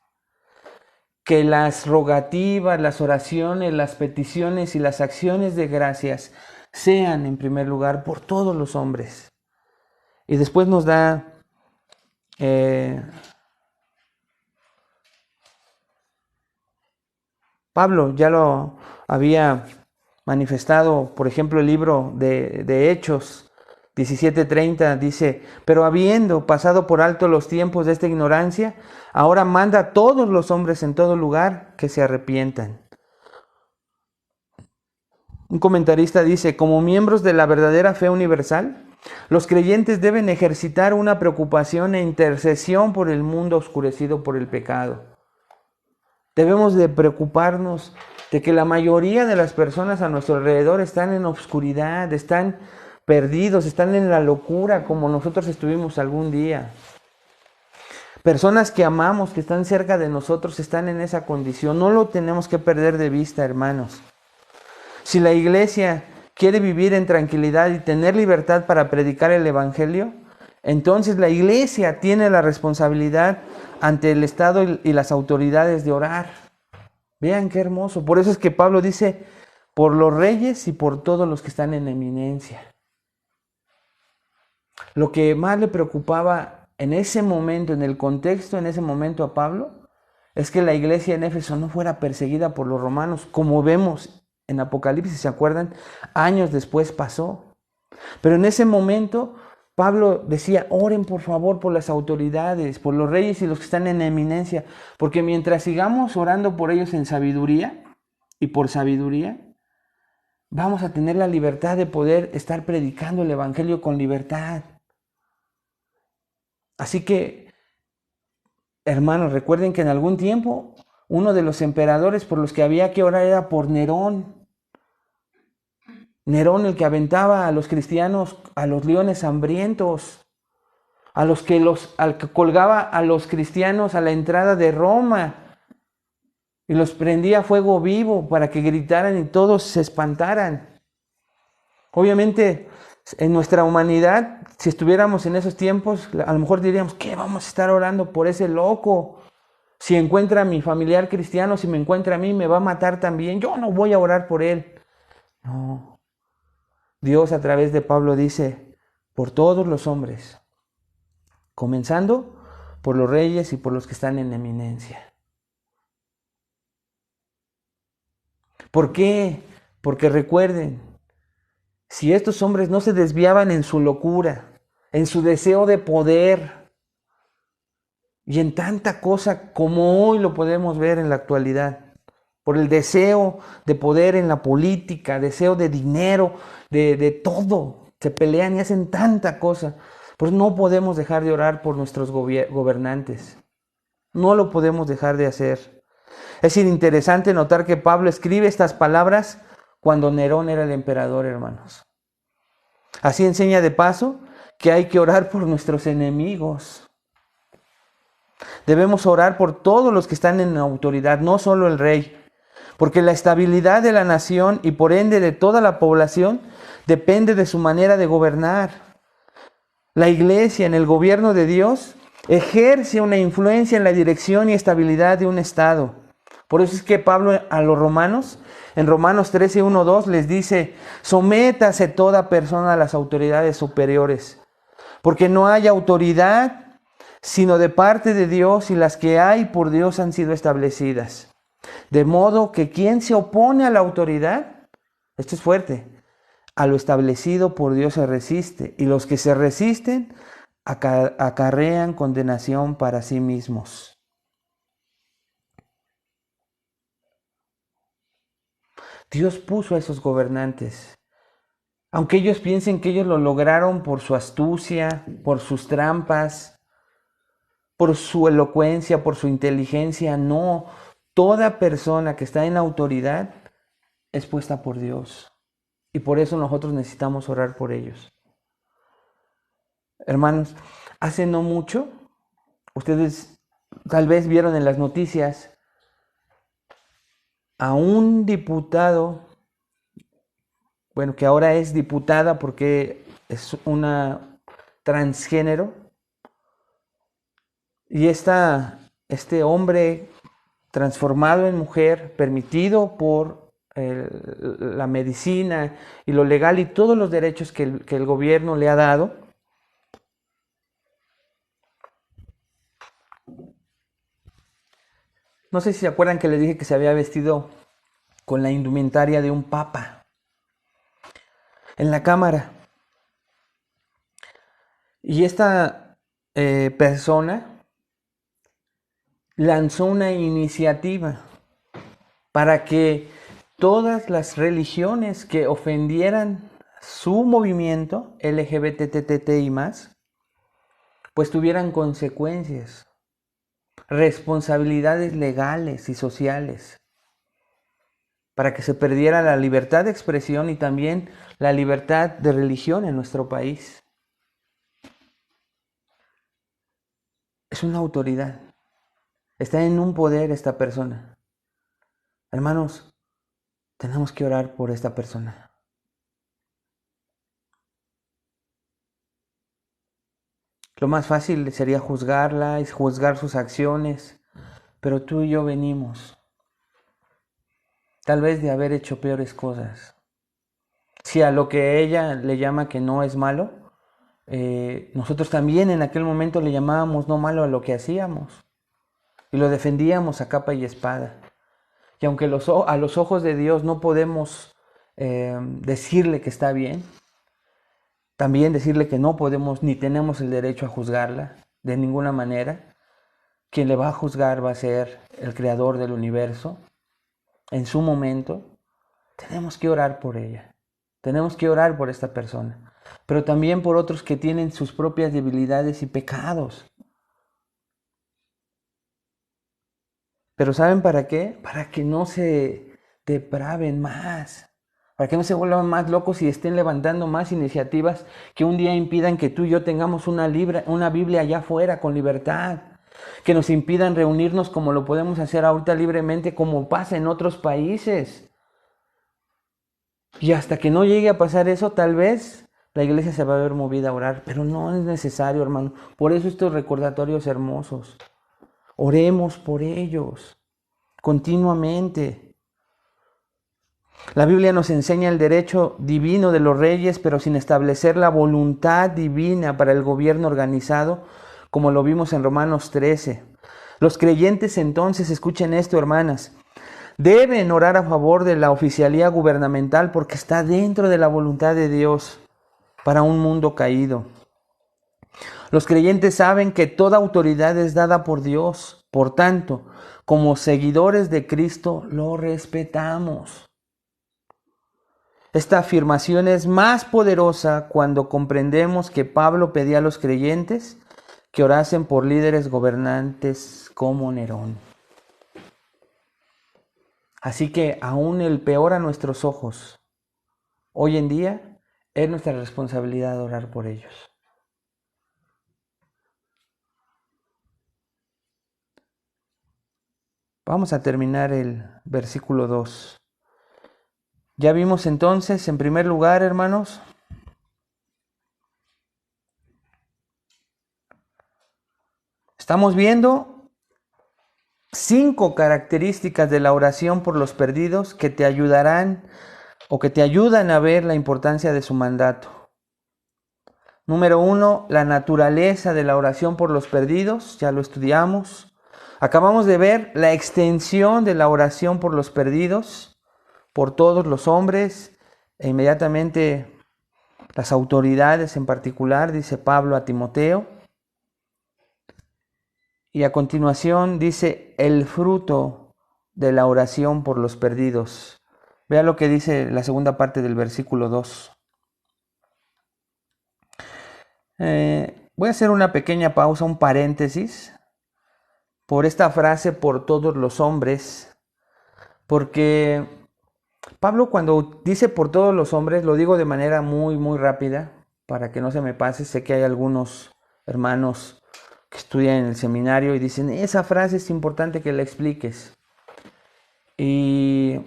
[SPEAKER 1] Que las rogativas, las oraciones, las peticiones y las acciones de gracias sean en primer lugar por todos los hombres. Y después nos da Pablo ya lo había manifestado, por ejemplo, el libro de Hechos 17:30 dice, pero habiendo pasado por alto los tiempos de esta ignorancia, ahora manda a todos los hombres en todo lugar que se arrepientan. Un comentarista dice, como miembros de la verdadera fe universal, los creyentes deben ejercitar una preocupación e intercesión por el mundo oscurecido por el pecado. Debemos de preocuparnos de que la mayoría de las personas a nuestro alrededor están en obscuridad, están perdidos, están en la locura como nosotros estuvimos algún día. Personas que amamos, que están cerca de nosotros, están en esa condición. No lo tenemos que perder de vista, hermanos. Si la iglesia quiere vivir en tranquilidad y tener libertad para predicar el evangelio, entonces la iglesia tiene la responsabilidad ante el Estado y las autoridades de orar. Vean qué hermoso. Por eso es que Pablo dice, por los reyes y por todos los que están en eminencia. Lo que más le preocupaba en ese momento, en el contexto, en ese momento a Pablo, es que la iglesia en Éfeso no fuera perseguida por los romanos, como vemos en Apocalipsis, ¿se acuerdan? Años después pasó. Pero en ese momento Pablo decía, oren por favor por las autoridades, por los reyes y los que están en eminencia, porque mientras sigamos orando por ellos en sabiduría y por sabiduría, vamos a tener la libertad de poder estar predicando el evangelio con libertad. Así que, hermanos, recuerden que en algún tiempo uno de los emperadores por los que había que orar era por Nerón. Nerón, el que aventaba a los cristianos a los leones hambrientos. al que colgaba a los cristianos a la entrada de Roma y los prendía a fuego vivo para que gritaran y todos se espantaran. Obviamente, en nuestra humanidad, si estuviéramos en esos tiempos, a lo mejor diríamos, ¿qué vamos a estar orando por ese loco? Si encuentra a mi familiar cristiano, si me encuentra a mí, me va a matar también. Yo no voy a orar por él. No. Dios a través de Pablo dice, por todos los hombres, comenzando por los reyes y por los que están en eminencia. ¿Por qué? Porque recuerden, si estos hombres no se desviaban en su locura, en su deseo de poder y en tanta cosa como hoy lo podemos ver en la actualidad, por el deseo de poder en la política, deseo de dinero, de todo, se pelean y hacen tanta cosa, pues no podemos dejar de orar por nuestros gobernantes, no lo podemos dejar de hacer. Es interesante notar que Pablo escribe estas palabras cuando Nerón era el emperador, hermanos. Así enseña de paso que hay que orar por nuestros enemigos. Debemos orar por todos los que están en autoridad, no solo el rey, porque la estabilidad de la nación y por ende de toda la población depende de su manera de gobernar. La iglesia en el gobierno de Dios ejerce una influencia en la dirección y estabilidad de un estado. Por eso es que Pablo a los romanos, en Romanos 13, 1, 2, les dice, sométase toda persona a las autoridades superiores, porque no hay autoridad sino de parte de Dios y las que hay por Dios han sido establecidas. De modo que quien se opone a la autoridad, esto es fuerte, a lo establecido por Dios se resiste, y los que se resisten acarrean condenación para sí mismos. Dios puso a esos gobernantes. Aunque ellos piensen que ellos lo lograron por su astucia, por sus trampas, por su elocuencia, por su inteligencia, no. Toda persona que está en autoridad es puesta por Dios. Y por eso nosotros necesitamos orar por ellos. Hermanos, hace no mucho, ustedes tal vez vieron en las noticias a un diputado, bueno, que ahora es diputada porque es una transgénero, y este hombre transformado en mujer, permitido por la medicina y lo legal y todos los derechos que el gobierno le ha dado, no sé si se acuerdan que les dije que se había vestido con la indumentaria de un papa en la cámara. Y esta persona lanzó una iniciativa para que todas las religiones que ofendieran su movimiento LGBTTI+, pues tuvieran consecuencias, responsabilidades legales y sociales, para que se perdiera la libertad de expresión y también la libertad de religión en nuestro país. Es una autoridad. Está en un poder esta persona. Hermanos, tenemos que orar por esta persona. Lo más fácil sería juzgarla y juzgar sus acciones, pero tú y yo venimos, tal vez de haber hecho peores cosas. Si a lo que ella le llama que no es malo, nosotros también en aquel momento le llamábamos no malo a lo que hacíamos y lo defendíamos a capa y espada. Y aunque a los ojos de Dios no podemos decirle que está bien, también decirle que no podemos ni tenemos el derecho a juzgarla de ninguna manera. Quien le va a juzgar va a ser el creador del universo. En su momento, tenemos que orar por ella. Tenemos que orar por esta persona. Pero también por otros que tienen sus propias debilidades y pecados. ¿Pero saben para qué? Para que no se depraven más. para que no se vuelvan más locos y estén levantando más iniciativas que un día impidan que tú y yo tengamos una Biblia allá afuera con libertad, que nos impidan reunirnos como lo podemos hacer ahorita libremente, como pasa en otros países. Y hasta que no llegue a pasar eso, tal vez la iglesia se va a ver movida a orar, pero no es necesario, hermano. Por eso estos recordatorios hermosos. Oremos por ellos continuamente. La Biblia nos enseña el derecho divino de los reyes, pero sin establecer la voluntad divina para el gobierno organizado, como lo vimos en Romanos 13. Los creyentes entonces, escuchen esto, hermanas, deben orar a favor de la oficialía gubernamental porque está dentro de la voluntad de Dios para un mundo caído. Los creyentes saben que toda autoridad es dada por Dios, por tanto, como seguidores de Cristo, lo respetamos. Esta afirmación es más poderosa cuando comprendemos que Pablo pedía a los creyentes que orasen por líderes gobernantes como Nerón. Así que aún el peor a nuestros ojos, hoy en día es nuestra responsabilidad orar por ellos. Vamos a terminar el versículo 2. Ya vimos entonces, en primer lugar, hermanos, estamos viendo 5 características de la oración por los perdidos que te ayudarán o que te ayudan a ver la importancia de su mandato. Número 1, la naturaleza de la oración por los perdidos, ya lo estudiamos. Acabamos de ver la extensión de la oración por los perdidos, por todos los hombres, e inmediatamente las autoridades en particular, dice Pablo a Timoteo. Y a continuación dice el fruto de la oración por los perdidos. Vea lo que dice la segunda parte del versículo 2. Voy a hacer una pequeña pausa, un paréntesis, por esta frase por todos los hombres, porque Pablo cuando dice por todos los hombres, lo digo de manera muy, muy rápida, para que no se me pase. Sé que hay algunos hermanos que estudian en el seminario y dicen, esa frase es importante que la expliques. Y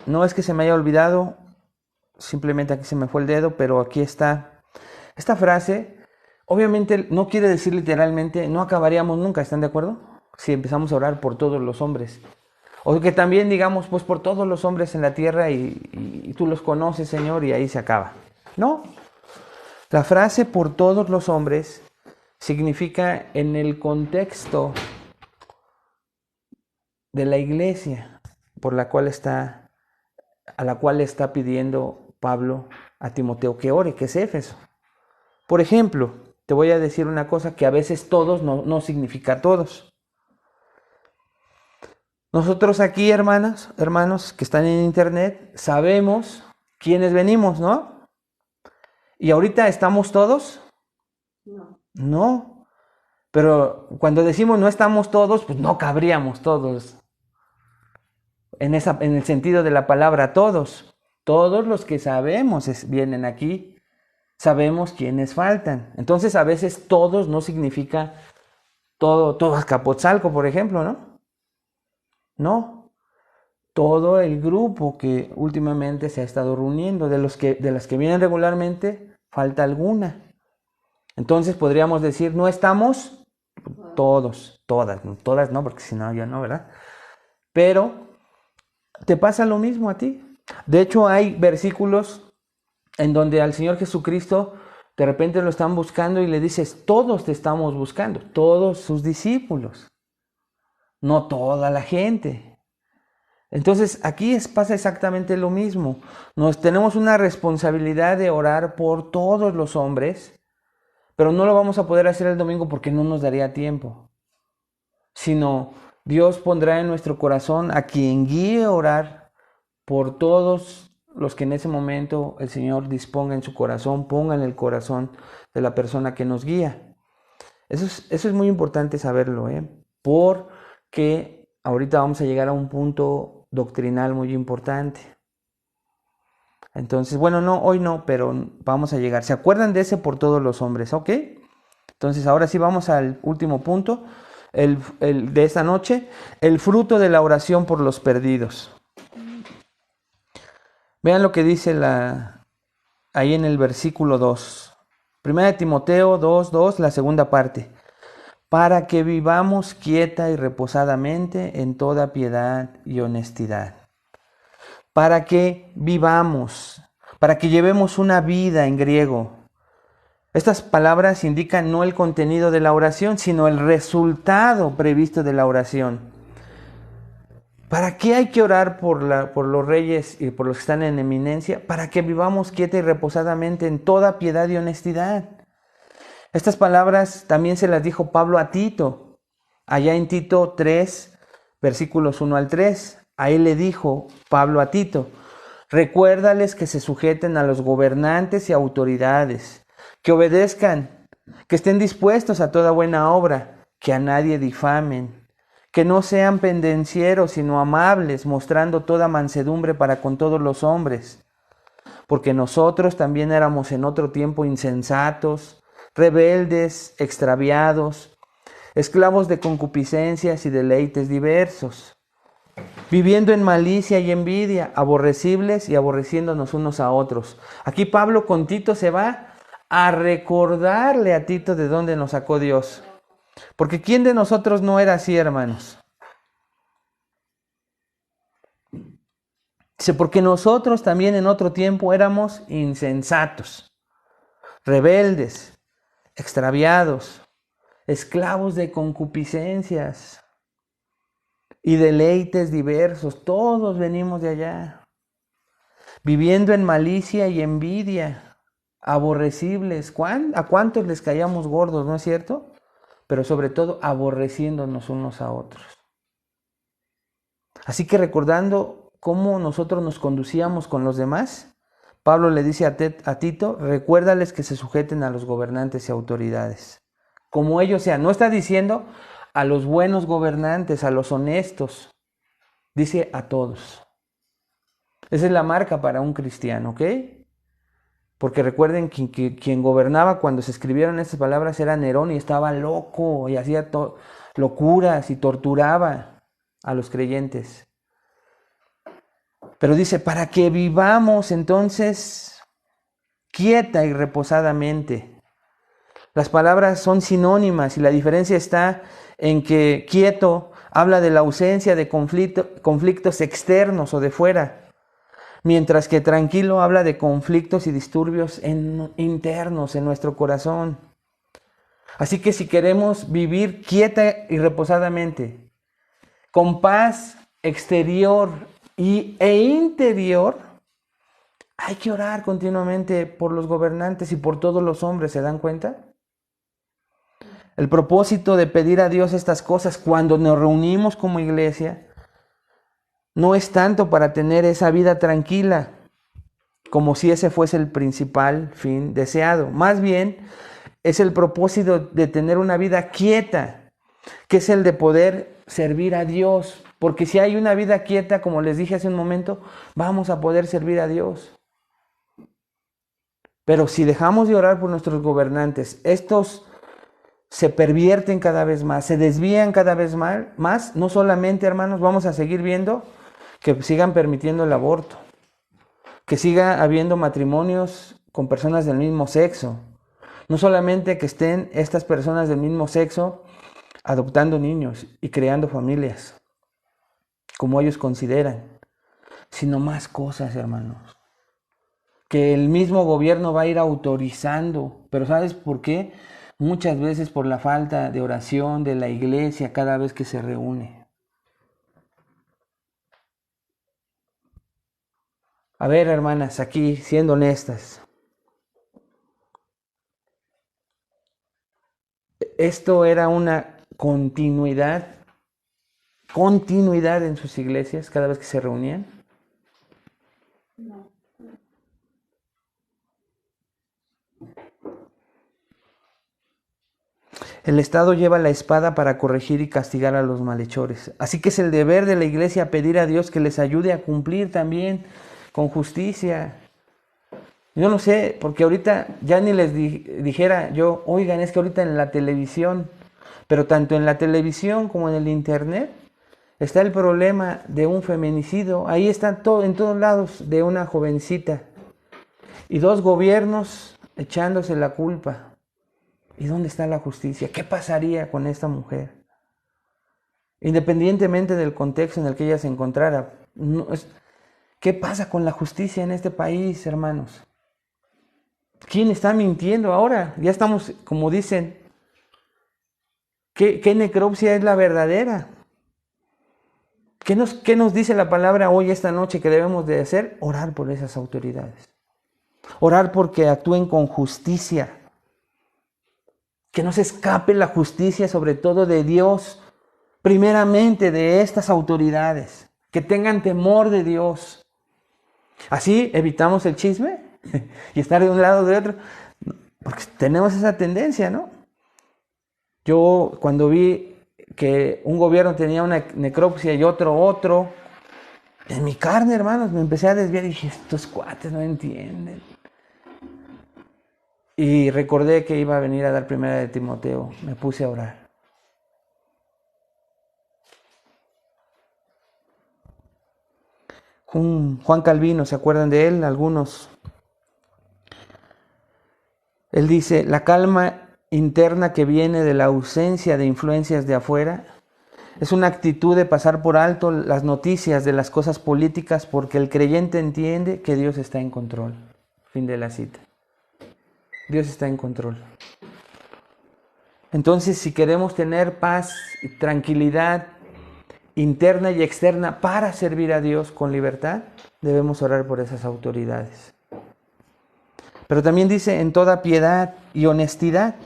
[SPEAKER 1] no es que se me haya olvidado, simplemente aquí se me fue el dedo, pero aquí está. Esta frase, obviamente no quiere decir literalmente, no acabaríamos nunca, ¿están de acuerdo? Si empezamos a orar por todos los hombres. O que también digamos, pues por todos los hombres en la tierra y tú los conoces, Señor, y ahí se acaba. No. La frase por todos los hombres significa en el contexto de la iglesia por la cual a la cual está pidiendo Pablo a Timoteo que ore, que es Éfeso. Por ejemplo, te voy a decir una cosa que a veces todos no significa todos. Nosotros aquí, hermanos que están en internet, sabemos quiénes venimos, ¿no? ¿Y ahorita estamos todos? No. No. Pero cuando decimos no estamos todos, pues no cabríamos todos. En el sentido de la palabra todos. Todos los que sabemos vienen aquí, sabemos quiénes faltan. Entonces a veces todos no significa todo Azcapotzalco, por ejemplo, ¿no? No, todo el grupo que últimamente se ha estado reuniendo, de las que vienen regularmente, falta alguna. Entonces podríamos decir, no estamos todos, todas no, porque si no, yo no, ¿verdad? Pero te pasa lo mismo a ti. De hecho, hay versículos en donde al Señor Jesucristo de repente lo están buscando y le dices, todos te estamos buscando, todos sus discípulos. No toda la gente. Entonces aquí pasa exactamente lo mismo. Tenemos una responsabilidad de orar por todos los hombres, pero no lo vamos a poder hacer el domingo porque no nos daría tiempo. Sino Dios pondrá en nuestro corazón a quien guíe a orar por todos los que en ese momento el Señor disponga en su corazón, ponga en el corazón de la persona que nos guía. Eso es muy importante saberlo, porque ahorita vamos a llegar a un punto doctrinal muy importante. Entonces, bueno, no, hoy no, pero vamos a llegar. ¿Se acuerdan de ese por todos los hombres? ¿Ok? Entonces, ahora sí vamos al último punto de esta noche, el fruto de la oración por los perdidos. Vean lo que dice ahí en el versículo 2. Primera de Timoteo 2:2, la segunda parte. Para que vivamos quieta y reposadamente en toda piedad y honestidad. Para que vivamos, para que llevemos una vida en griego. Estas palabras indican no el contenido de la oración, sino el resultado previsto de la oración. ¿Para qué hay que orar por los reyes y por los que están en eminencia? Para que vivamos quieta y reposadamente en toda piedad y honestidad. Estas palabras también se las dijo Pablo a Tito, allá en Tito 3, versículos 1 al 3. Ahí le dijo Pablo a Tito, recuérdales que se sujeten a los gobernantes y autoridades, que obedezcan, que estén dispuestos a toda buena obra, que a nadie difamen, que no sean pendencieros, sino amables, mostrando toda mansedumbre para con todos los hombres. Porque nosotros también éramos en otro tiempo insensatos, rebeldes, extraviados, esclavos de concupiscencias y deleites diversos, viviendo en malicia y envidia, aborrecibles y aborreciéndonos unos a otros. Aquí Pablo con Tito se va a recordarle a Tito de dónde nos sacó Dios. Porque ¿quién de nosotros no era así, hermanos? Dice, porque nosotros también en otro tiempo éramos insensatos, rebeldes, extraviados, esclavos de concupiscencias y deleites diversos. Todos venimos de allá, viviendo en malicia y envidia, aborrecibles. ¿A cuántos les caíamos gordos, no es cierto? Pero sobre todo aborreciéndonos unos a otros. Así que recordando cómo nosotros nos conducíamos con los demás, Pablo le dice a Tito, recuérdales que se sujeten a los gobernantes y autoridades, como ellos sean. No está diciendo a los buenos gobernantes, a los honestos, dice a todos. Esa es la marca para un cristiano, ¿ok? Porque recuerden que quien gobernaba cuando se escribieron estas palabras era Nerón y estaba loco y hacía locuras y torturaba a los creyentes. Pero dice, para que vivamos entonces quieta y reposadamente. Las palabras son sinónimas y la diferencia está en que quieto habla de la ausencia de conflictos externos o de fuera, mientras que tranquilo habla de conflictos y disturbios internos en nuestro corazón. Así que si queremos vivir quieta y reposadamente, con paz exterior e interior, hay que orar continuamente por los gobernantes y por todos los hombres, ¿se dan cuenta? El propósito de pedir a Dios estas cosas cuando nos reunimos como iglesia no es tanto para tener esa vida tranquila, como si ese fuese el principal fin deseado. Más bien, es el propósito de tener una vida quieta, que es el de poder servir a Dios. Porque si hay una vida quieta, como les dije hace un momento, vamos a poder servir a Dios. Pero si dejamos de orar por nuestros gobernantes, estos se pervierten cada vez más, se desvían cada vez más, no solamente, hermanos, vamos a seguir viendo que sigan permitiendo el aborto, que siga habiendo matrimonios con personas del mismo sexo, no solamente que estén estas personas del mismo sexo adoptando niños y creando familias, como ellos consideran, sino más cosas, hermanos, que el mismo gobierno va a ir autorizando. Pero ¿sabes por qué? Muchas veces por la falta de oración de la iglesia cada vez que se reúne. A ver, hermanas, aquí siendo honestas, esto era una continuidad en sus iglesias cada vez que se reunían.
[SPEAKER 2] No.
[SPEAKER 1] El Estado lleva la espada para corregir y castigar a los malhechores. Así que es el deber de la iglesia pedir a Dios que les ayude a cumplir también con justicia. Yo no sé, porque ahorita ya ni les dijera yo, oigan, es que ahorita en la televisión, pero tanto en la televisión como en el internet, está el problema de un feminicidio. Ahí está en todos lados, de una jovencita. Y dos gobiernos echándose la culpa. ¿Y dónde está la justicia? ¿Qué pasaría con esta mujer? Independientemente del contexto en el que ella se encontrara. ¿Qué pasa con la justicia en este país, hermanos? ¿Quién está mintiendo ahora? Ya estamos, como dicen, ¿qué necropsia es la verdadera? ¿Qué nos dice la palabra hoy, esta noche, que debemos de hacer? Orar por esas autoridades. Orar porque actúen con justicia. Que no se escape la justicia, sobre todo de Dios, primeramente de estas autoridades. Que tengan temor de Dios. Así evitamos el chisme y estar de un lado o de otro. Porque tenemos esa tendencia, ¿no? Yo cuando vi que un gobierno tenía una necropsia y otro, en mi carne, hermanos, me empecé a desviar y dije, estos cuates no entienden. Y recordé que iba a venir a dar primera de Timoteo. Me puse a orar. Juan Calvino, ¿se acuerdan de él? Algunos. Él dice, la calma interna que viene de la ausencia de influencias de afuera es una actitud de pasar por alto las noticias de las cosas políticas porque el creyente entiende que Dios está en control. Fin de la cita. Dios está en control. Entonces, si queremos tener paz y tranquilidad interna y externa para servir a Dios con libertad, debemos orar por esas autoridades. Pero también dice en toda piedad y honestidad.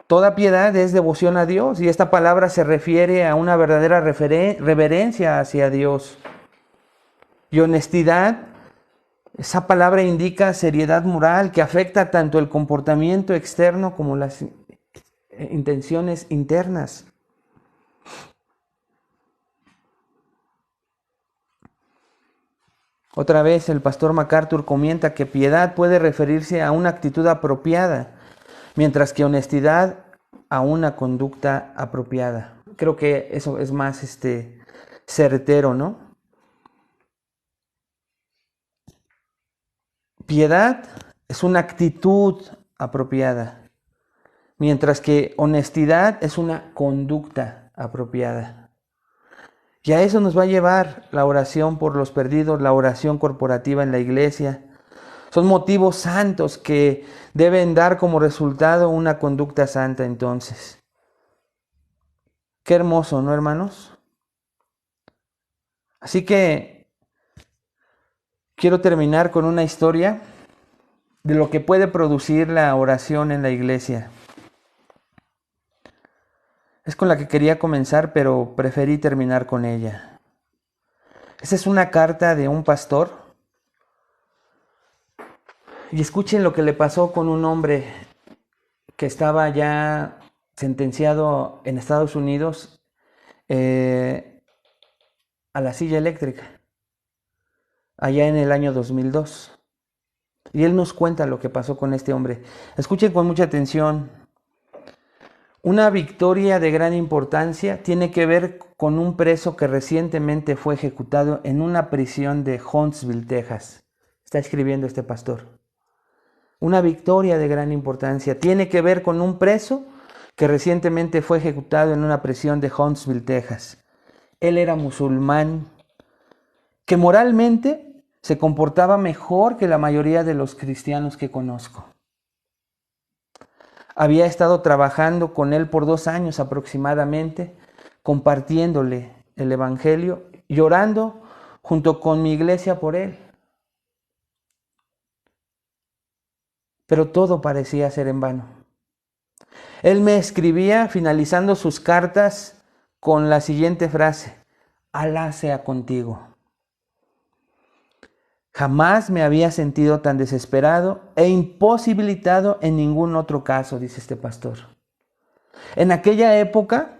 [SPEAKER 1] Toda piedad es devoción a Dios y esta palabra se refiere a una verdadera reverencia hacia Dios. Y honestidad, esa palabra indica seriedad moral que afecta tanto el comportamiento externo como las intenciones internas. Otra vez el pastor MacArthur comenta que piedad puede referirse a una actitud apropiada, mientras que honestidad a una conducta apropiada. Creo que eso es más certero, ¿no? Piedad es una actitud apropiada, mientras que honestidad es una conducta apropiada. Y a eso nos va a llevar la oración por los perdidos, la oración corporativa en la iglesia. Son motivos santos que deben dar como resultado una conducta santa entonces. Qué hermoso, ¿no, hermanos? Así que quiero terminar con una historia de lo que puede producir la oración en la iglesia. Es con la que quería comenzar, pero preferí terminar con ella. Esa es una carta de un pastor. Y escuchen lo que le pasó con un hombre que estaba ya sentenciado en Estados Unidos a la silla eléctrica, allá en el año 2002. Y él nos cuenta lo que pasó con este hombre. Escuchen con mucha atención. Una victoria de gran importancia tiene que ver con un preso que recientemente fue ejecutado en una prisión de Huntsville, Texas. Está escribiendo este pastor. Una victoria de gran importancia tiene que ver con un preso que recientemente fue ejecutado en una prisión de Huntsville, Texas. Él era musulmán, que moralmente se comportaba mejor que la mayoría de los cristianos que conozco. Había estado trabajando con él por 2 años aproximadamente, compartiéndole el evangelio y orando junto con mi iglesia por él. Pero todo parecía ser en vano. Él me escribía finalizando sus cartas con la siguiente frase: Alá sea contigo. Jamás me había sentido tan desesperado e imposibilitado en ningún otro caso, dice este pastor. En aquella época,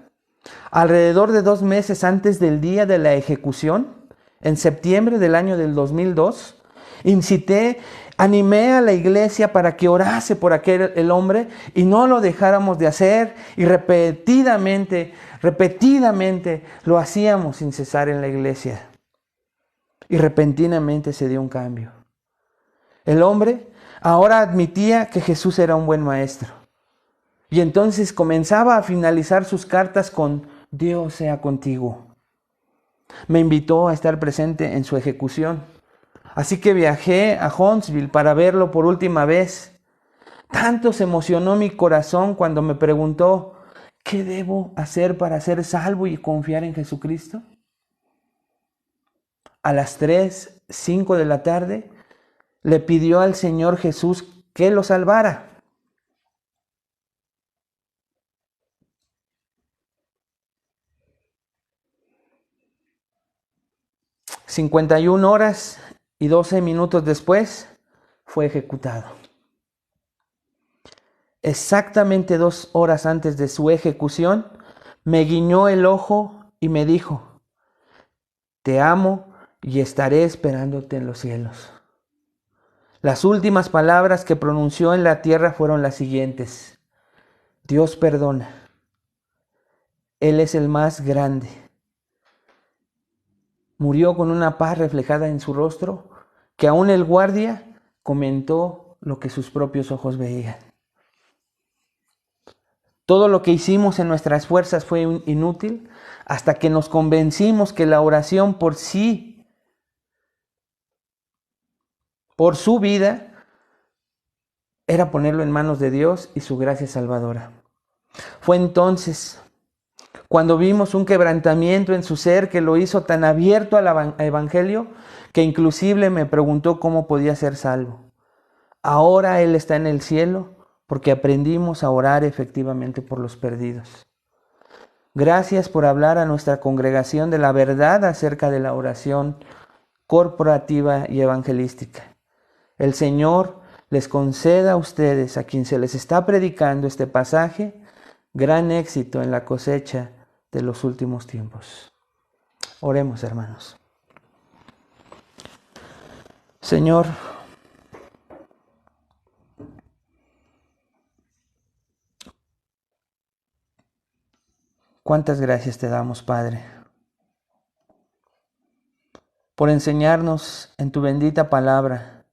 [SPEAKER 1] alrededor de 2 meses antes del día de la ejecución, en septiembre del año del 2002, animé a la iglesia para que orase por el hombre y no lo dejáramos de hacer, y repetidamente lo hacíamos sin cesar en la iglesia. Y repentinamente se dio un cambio. El hombre ahora admitía que Jesús era un buen maestro. Y entonces comenzaba a finalizar sus cartas con Dios sea contigo. Me invitó a estar presente en su ejecución. Así que viajé a Huntsville para verlo por última vez. Tanto se emocionó mi corazón cuando me preguntó, ¿qué debo hacer para ser salvo y confiar en Jesucristo? A las 3:05 de la tarde, le pidió al Señor Jesús que lo salvara. ...51 horas y 12 minutos después, fue ejecutado. Exactamente 2 horas antes de su ejecución, me guiñó el ojo y me dijo, te amo y estaré esperándote en los cielos. Las últimas palabras que pronunció en la tierra fueron las siguientes: Dios perdona. Él es el más grande. Murió con una paz reflejada en su rostro, que aún el guardia comentó lo que sus propios ojos veían. Todo lo que hicimos en nuestras fuerzas fue inútil hasta que nos convencimos que la oración por su vida, era ponerlo en manos de Dios y su gracia salvadora. Fue entonces cuando vimos un quebrantamiento en su ser que lo hizo tan abierto al evangelio que inclusive me preguntó cómo podía ser salvo. Ahora Él está en el cielo porque aprendimos a orar efectivamente por los perdidos. Gracias por hablar a nuestra congregación de la verdad acerca de la oración corporativa y evangelística. El Señor les conceda a ustedes, a quien se les está predicando este pasaje, gran éxito en la cosecha de los últimos tiempos. Oremos, hermanos. Señor, cuántas gracias te damos, Padre, por enseñarnos en tu bendita palabra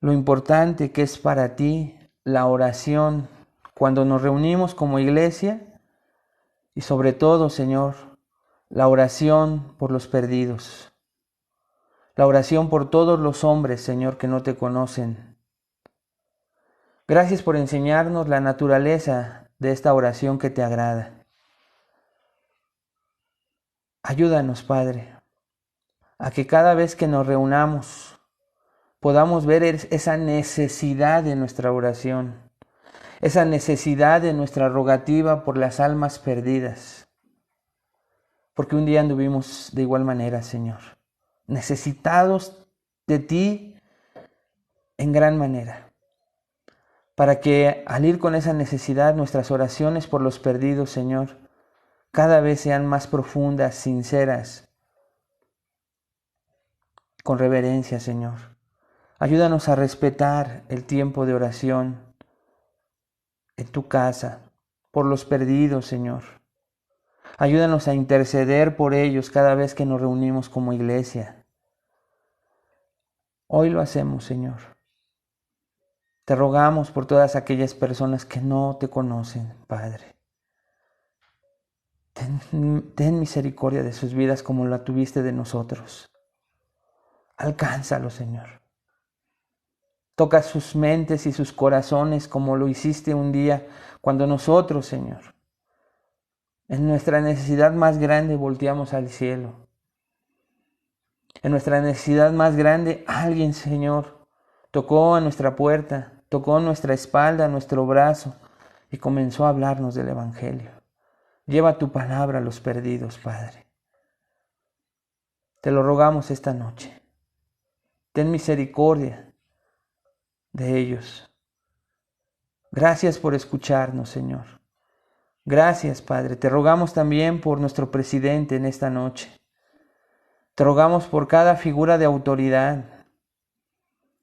[SPEAKER 1] lo importante que es para ti la oración cuando nos reunimos como iglesia, y sobre todo, Señor, la oración por los perdidos, la oración por todos los hombres, Señor, que no te conocen. Gracias por enseñarnos la naturaleza de esta oración que te agrada. Ayúdanos, Padre, a que cada vez que nos reunamos podamos ver esa necesidad de nuestra oración, esa necesidad de nuestra rogativa por las almas perdidas. Porque un día anduvimos de igual manera, Señor, necesitados de ti en gran manera, para que al ir con esa necesidad, nuestras oraciones por los perdidos, Señor, cada vez sean más profundas, sinceras, con reverencia, Señor. Ayúdanos a respetar el tiempo de oración en tu casa, por los perdidos, Señor. Ayúdanos a interceder por ellos cada vez que nos reunimos como iglesia. Hoy lo hacemos, Señor. Te rogamos por todas aquellas personas que no te conocen, Padre. Ten misericordia de sus vidas como la tuviste de nosotros. Alcánzalo, Señor. Toca sus mentes y sus corazones como lo hiciste un día cuando nosotros, Señor, en nuestra necesidad más grande volteamos al cielo. En nuestra necesidad más grande, alguien, Señor, tocó a nuestra puerta, tocó nuestra espalda, nuestro brazo y comenzó a hablarnos del Evangelio. Lleva tu palabra a los perdidos, Padre. Te lo rogamos esta noche. Ten misericordia de ellos. Gracias por escucharnos, Señor. Gracias, Padre. Te rogamos también por nuestro presidente en esta noche. Te rogamos por cada figura de autoridad.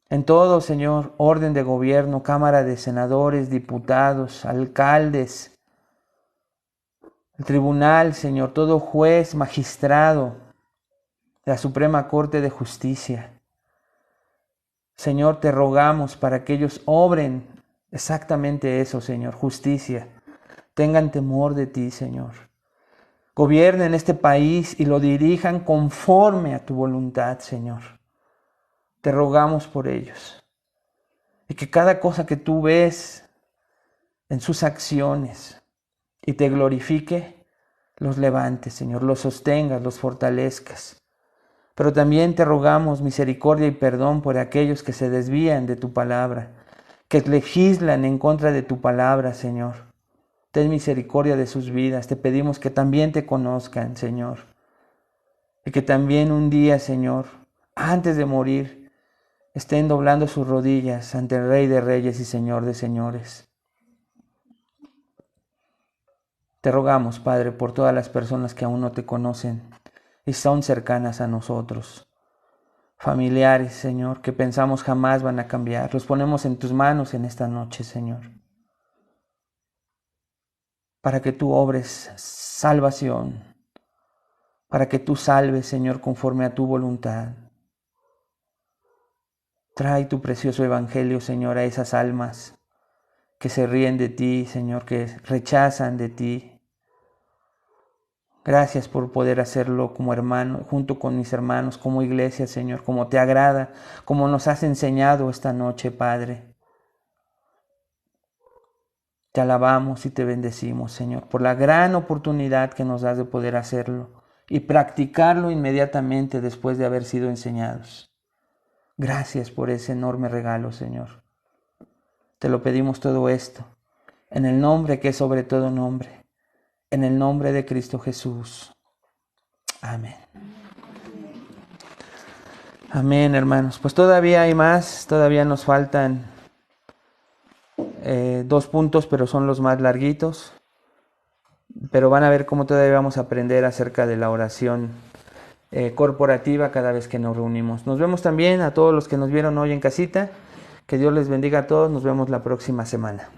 [SPEAKER 1] En todo, Señor, orden de gobierno, Cámara de Senadores, diputados, alcaldes, el tribunal, Señor, todo juez, magistrado, la Suprema Corte de Justicia. Señor, te rogamos para que ellos obren exactamente eso, Señor, justicia. Tengan temor de ti, Señor. Gobiernen este país y lo dirijan conforme a tu voluntad, Señor. Te rogamos por ellos. Y que cada cosa que tú ves en sus acciones y te glorifique, los levantes, Señor, los sostengas, los fortalezcas. Pero también te rogamos misericordia y perdón por aquellos que se desvían de tu palabra, que legislan en contra de tu palabra, Señor. Ten misericordia de sus vidas. Te pedimos que también te conozcan, Señor. Y que también un día, Señor, antes de morir, estén doblando sus rodillas ante el Rey de Reyes y Señor de Señores. Te rogamos, Padre, por todas las personas que aún no te conocen y son cercanas a nosotros. Familiares, Señor, que pensamos jamás van a cambiar. Los ponemos en tus manos en esta noche, Señor. Para que tú obres salvación. Para que tú salves, Señor, conforme a tu voluntad. Trae tu precioso evangelio, Señor, a esas almas que se ríen de ti, Señor, que rechazan de ti. Gracias por poder hacerlo como hermano, junto con mis hermanos, como iglesia, Señor, como te agrada, como nos has enseñado esta noche, Padre. Te alabamos y te bendecimos, Señor, por la gran oportunidad que nos das de poder hacerlo y practicarlo inmediatamente después de haber sido enseñados. Gracias por ese enorme regalo, Señor. Te lo pedimos todo esto, en el nombre que es sobre todo nombre, en el nombre de Cristo Jesús. Amén. Amén, hermanos. Pues todavía hay más, todavía nos faltan 2 puntos, pero son los más larguitos. Pero van a ver cómo todavía vamos a aprender acerca de la oración corporativa cada vez que nos reunimos. Nos vemos también a todos los que nos vieron hoy en casita. Que Dios les bendiga a todos. Nos vemos la próxima semana.